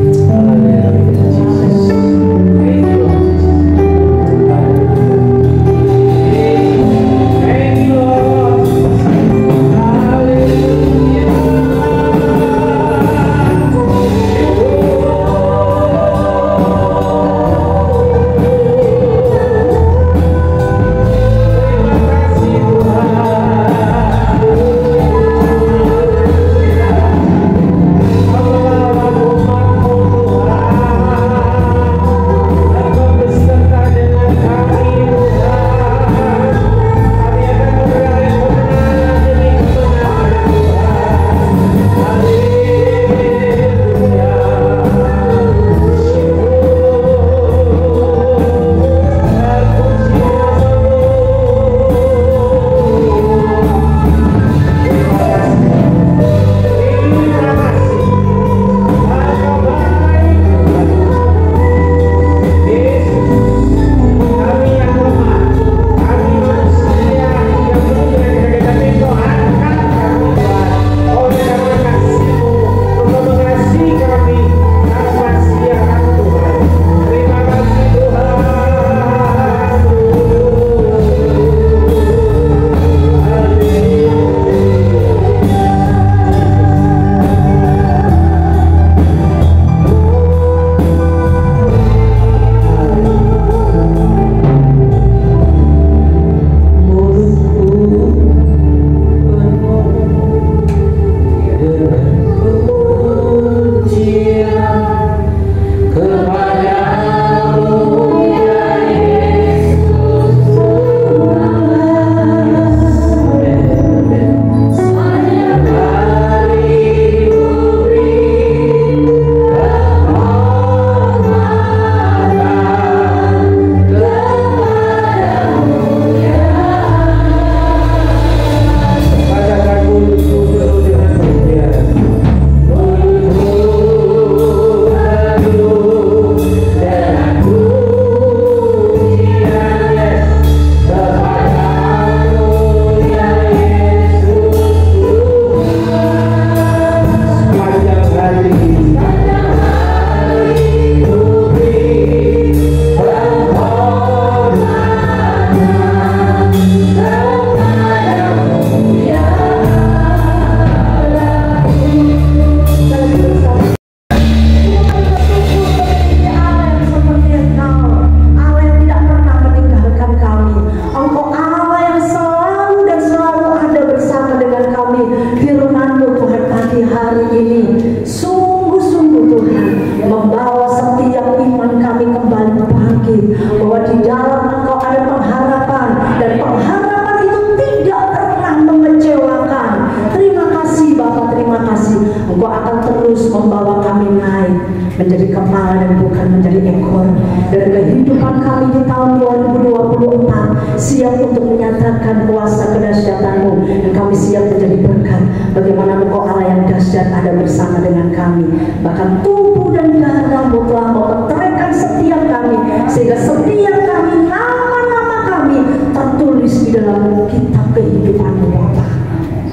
bangkit, bahwa di dalam Engkau ada pengharapan, dan pengharapan itu tidak pernah mengecewakan. Terima kasih Bapa, terima kasih. Engkau akan terus membawa kami naik menjadi kepala dan bukan menjadi ekor. Dan kehidupan kami di tahun 2024 siap untuk menyatakan kuasa kedahsyatan-Mu, dan kami siap menjadi berkat. Bagaimana Engkau Allah yang dahsyat ada bersama dengan kami. Bahkan tubuh dan darah-Mu telah memeteraikan setiap kami, sehingga setiap kami, nama-nama kami tertulis di dalam kitab kehidupan-Mu Bapa.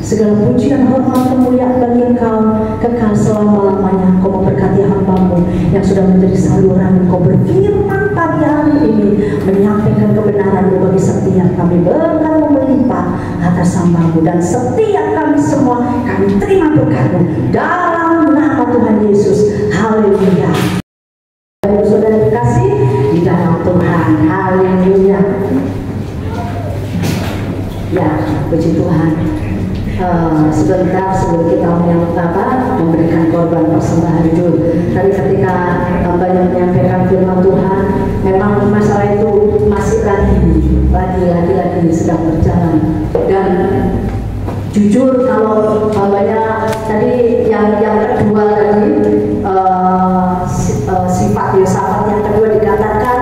Segala pujian, hormat, kemuliaan bagi Engkau kekal selama-lamanya. Engkau memberkati hamba-Mu yang sudah menjadi saluran. Engkau berfirman pagi hari ini, menyampaikan kebenaran-Mu bagi setiap kami. Berkat-Mu melimpah atas hamba-Mu, dan setiap kami semua kami terima berkat-Mu dalam nama Tuhan Yesus. Haleluya. Saudara dikasih di dalam Tuhan. Haleluya. Ya, puji Tuhan. Sebentar sebelum kita memberikan korban persembahan dulu. Tadi ketika banyak menyampaikan firman Tuhan, memang masalah itu masih lagi sedang berjalan. Dan jujur kalau banyak tadi yang kedua tadi sifat Yosafat yang kedua dikatakan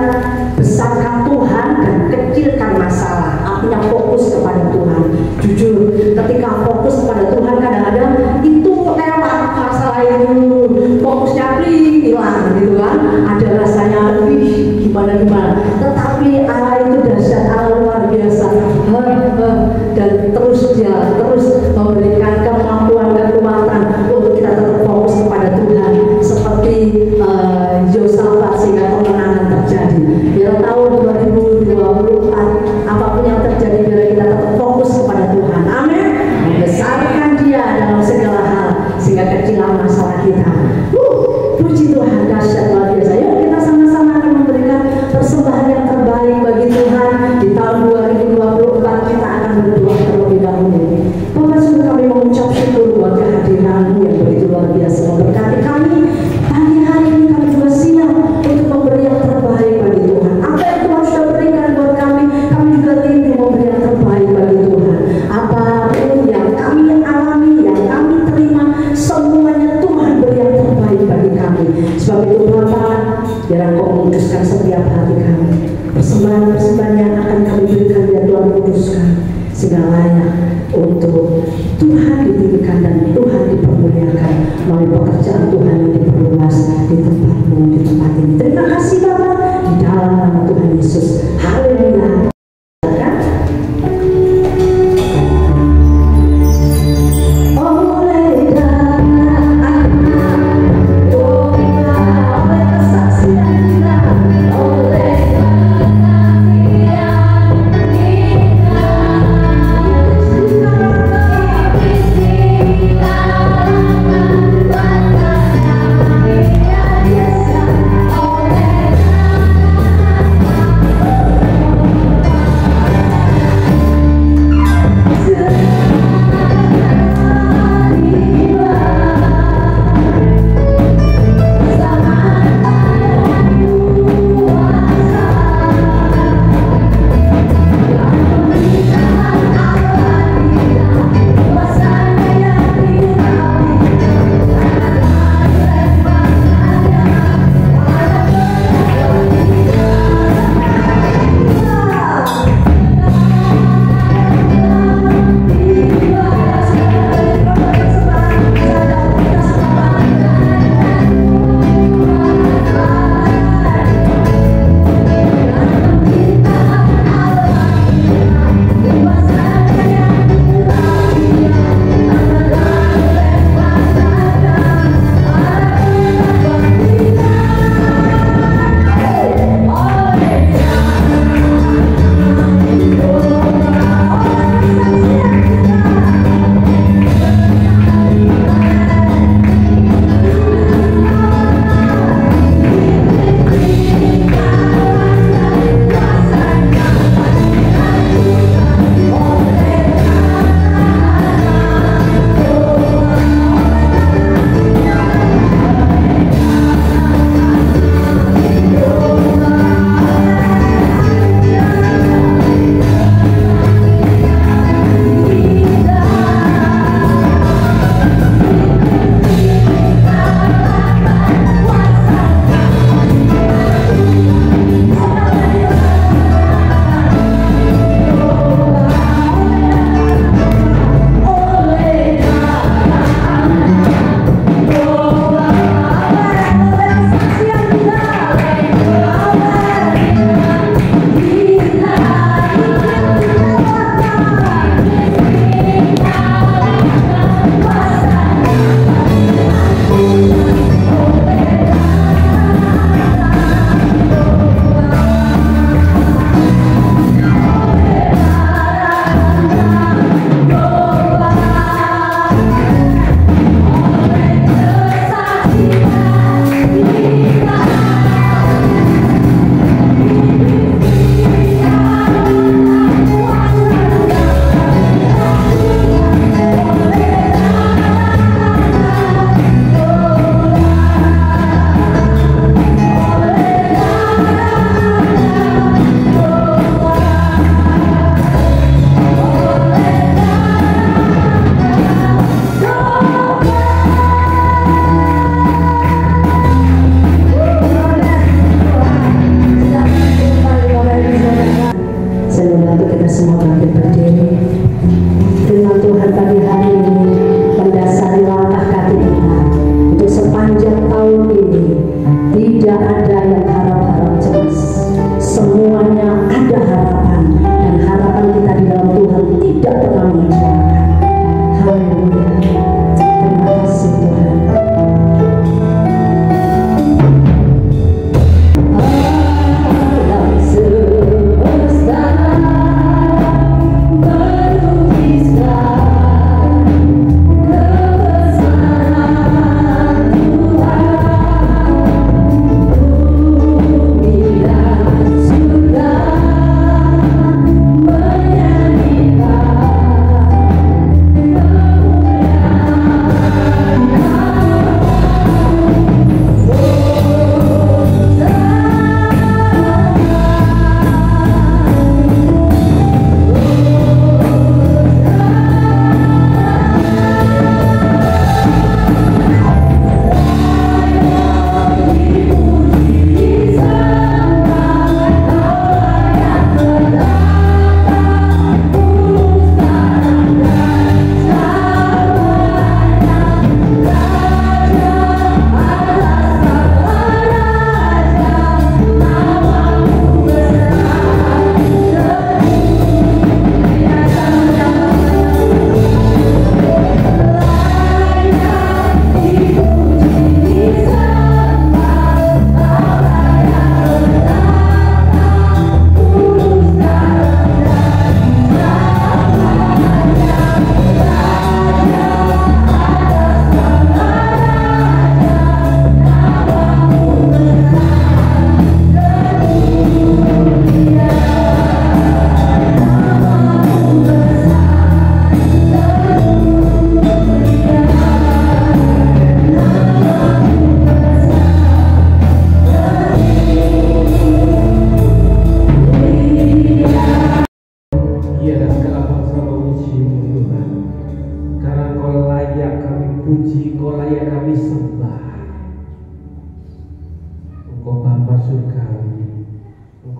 besarkan Tuhan dan kecilkan masalah. Artinya fokus kepada Tuhan. Jujur, ketika fokus kepada Tuhan kadang-kadang itu lewat masalah itu, fokusnya hilang gitu kan. Ada rasanya gimana. Tetapi Allah itu dahsyat, Allah luar biasa. Dan terus memberikan kemampuan dan kekuatan untuk kita tetap fokus kepada Tuhan, seperti Yosafat, sehingga kemenangan terjadi. Biar tahun 2024 apapun yang terjadi, biar kita tetap fokus kepada Tuhan. Amin. Membesarkan Dia dalam segala hal, sehingga kecilan masalah kita. Puji Tuhan, dahsyat luar biasa. Yuk kita sama-sama akan memberikan persembahan yang terbaik bagi Tuhan di tahun 2024. Kita akan berdoa terlebih dahulu. Bapak, sungguh kami mengucap syukur buat kehadiran-Mu yang begitu luar biasa memberkati kami. Pagi hari ini kami juga siap untuk memberi yang terbaik bagi Tuhan. Apa yang Tuhan sudah berikan buat kami juga rindu memberi yang terbaik bagi Tuhan. Apapun yang kami alami, yang kami terima, semuanya Tuhan beri yang terbaik bagi kami. Sebab itu Bapak, biar Engkau menguduskan setiap hati kami. Persembahan-persembahan yang akan kami berikan, biar Tuhan kuduskan, sehingga layak untuk Tuhan ditinggikan dan Tuhan dipermuliakan melalui pekerjaan Tuhan yang diperluas di tempat-Mu, di tempat ini. Terima kasih Bapak, di dalam nama Tuhan Yesus. Haleluya. Oleh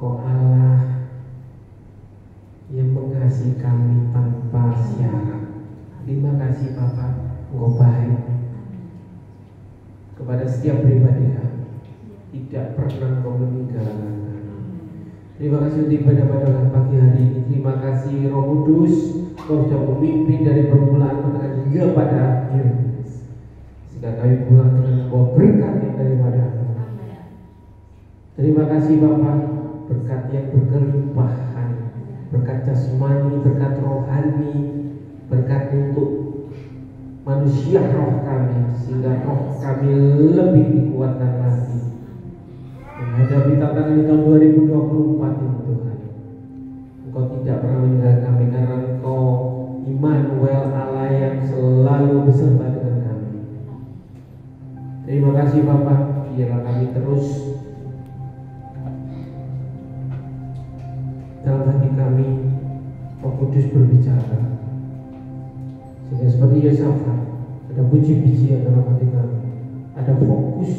Engkau Allah yang mengasihi kami tanpa syarat. Terima kasih Bapa, Engkau baik kepada setiap pribadi kami, tidak pernah Engkau meninggalkan kami. Terima kasih untuk ibadah pada pagi hari ini. Terima kasih Roh Kudus, Kau sudah memimpin dari permulaan hingga pada akhir, sehingga kami pulang dengan Kau berkat yang daripada. Terima kasih Bapak, berkat yang berkelimpahan, berkat jasmani, berkat rohani, berkat untuk manusia roh kami, sehingga roh kami lebih dikuatkan lagi menghadapi tantangan di tahun 2024 ini Tuhan. Engkau tidak pernah meninggalkan kami karena Engkau Immanuel, Allah yang selalu beserta dengan kami. Terima kasih Bapak, biarlah kami terus dalam hati kami Roh Kudus berbicara, sehingga seperti Yosafat ada puji-pujian dalam hati kami, ada fokus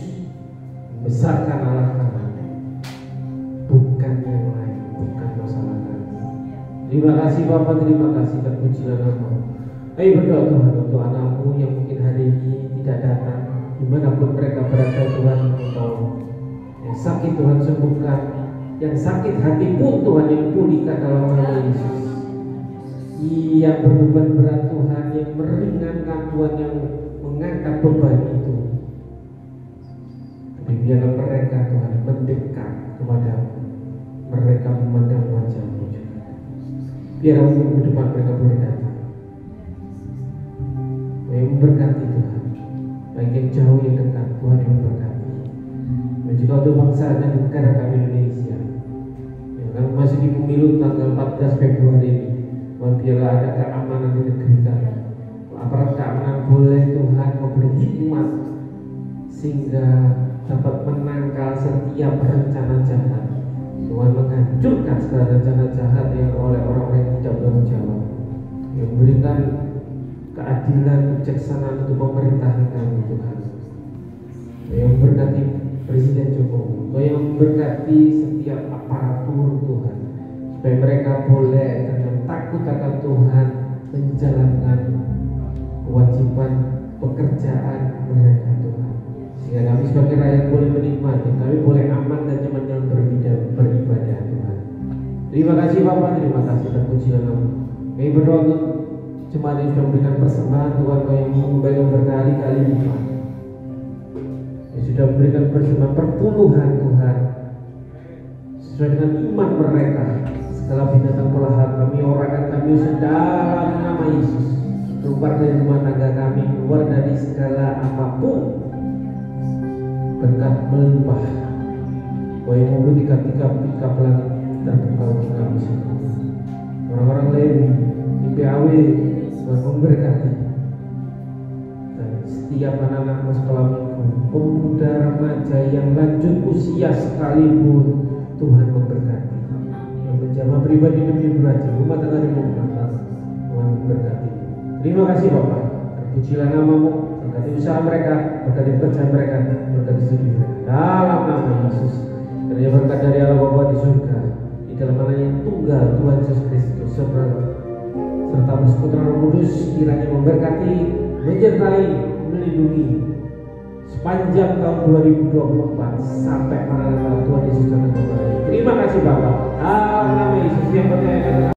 membesarkan Allah kami, bukan yang lain, bukan masalah kami. Terima kasih Bapak, terima kasih, terpujilah nama-Mu. Ayo berdoa Tuhan untuk anak-Mu yang mungkin hari ini tidak datang, dimanapun mereka berada Tuhan, Engkau yang sakit Tuhan sembuhkan, yang sakit hati pun Tuhan yang pulihkan dalam nama Yesus. Yang berbeban berat Tuhan, yang meringankan Tuhan, yang mengangkat beban itu. Tapi biarlah mereka Tuhan mendekat kepada-Mu, mereka memandang wajah-Mu juga. Biarlah di depan mereka boleh datang, yang memberkati Tuhan, baik yang jauh yang dekat Tuhan yang memberkati. Dan juga untuk bangsa dan negara kami Indonesia yang akan memasuki pemilu tanggal 14 Februari ini. Tuhan, biarlah ada keamanan di negeri kami. Aparat keamanan boleh Tuhan memberi hikmat sehingga dapat menangkal setiap rencana jahat. Tuhan menghancurkan segala rencana jahat yang oleh orang-orang yang tidak bertanggung jawab, yang memberikan keadilan, kebijaksanaan untuk pemerintahan kami Tuhan. Yang memberkati Presiden Jokowi, Tuhan yang memberkati setiap aparatur Tuhan, supaya mereka boleh dengan takut akan Tuhan menjalankan kewajiban pekerjaan mereka Tuhan, sehingga kami sebagai rakyat boleh menikmati, kami boleh aman dan nyaman dalam beribadah Tuhan. Terima kasih Bapak, terima kasih, terpujilah nama. Kami berdoa untuk jemaat yang sudah memberikan persembahan Tuhan, Kau yang mengembalikan berkali-kali lipat, yang sudah memberikan persembahan perpuluhan Tuhan, sesuai dengan iman mereka. Segala binatang pelahan kami orangkan, kami usir dalam nama Yesus. Keluar dari rumah tangga kami, keluar dari segala apapun, berkat melimpah. Kau yang memberi tiga langit terbuka untuk kami semua. Orang-orang Lewi di PAW Tuhan memberkati, dan setiap anak-anak sekolah minggu, pemuda remaja yang lanjut usia sekalipun Tuhan memberkati. Jamaah pribadi demi pribadi, rumah tangga demi rumah tangga, Tuhan memberkati. Terima kasih Bapak, terpujilah nama-Mu, berkati usaha mereka, berkati pekerjaan mereka, berkati studi mereka, dalam nama Yesus. Kiranya berkat dari Allah Bapa di surga, di dalam nama yang tunggal Tuhan Yesus Kristus, serta Putra Roh Kudus, kiranya memberkati, menyertai, melindungi sepanjang tahun 2024 sampai Maranatha Tuhan Yesus datang kembali. Terima kasih Bapak. Amin. Yesus yang percaya.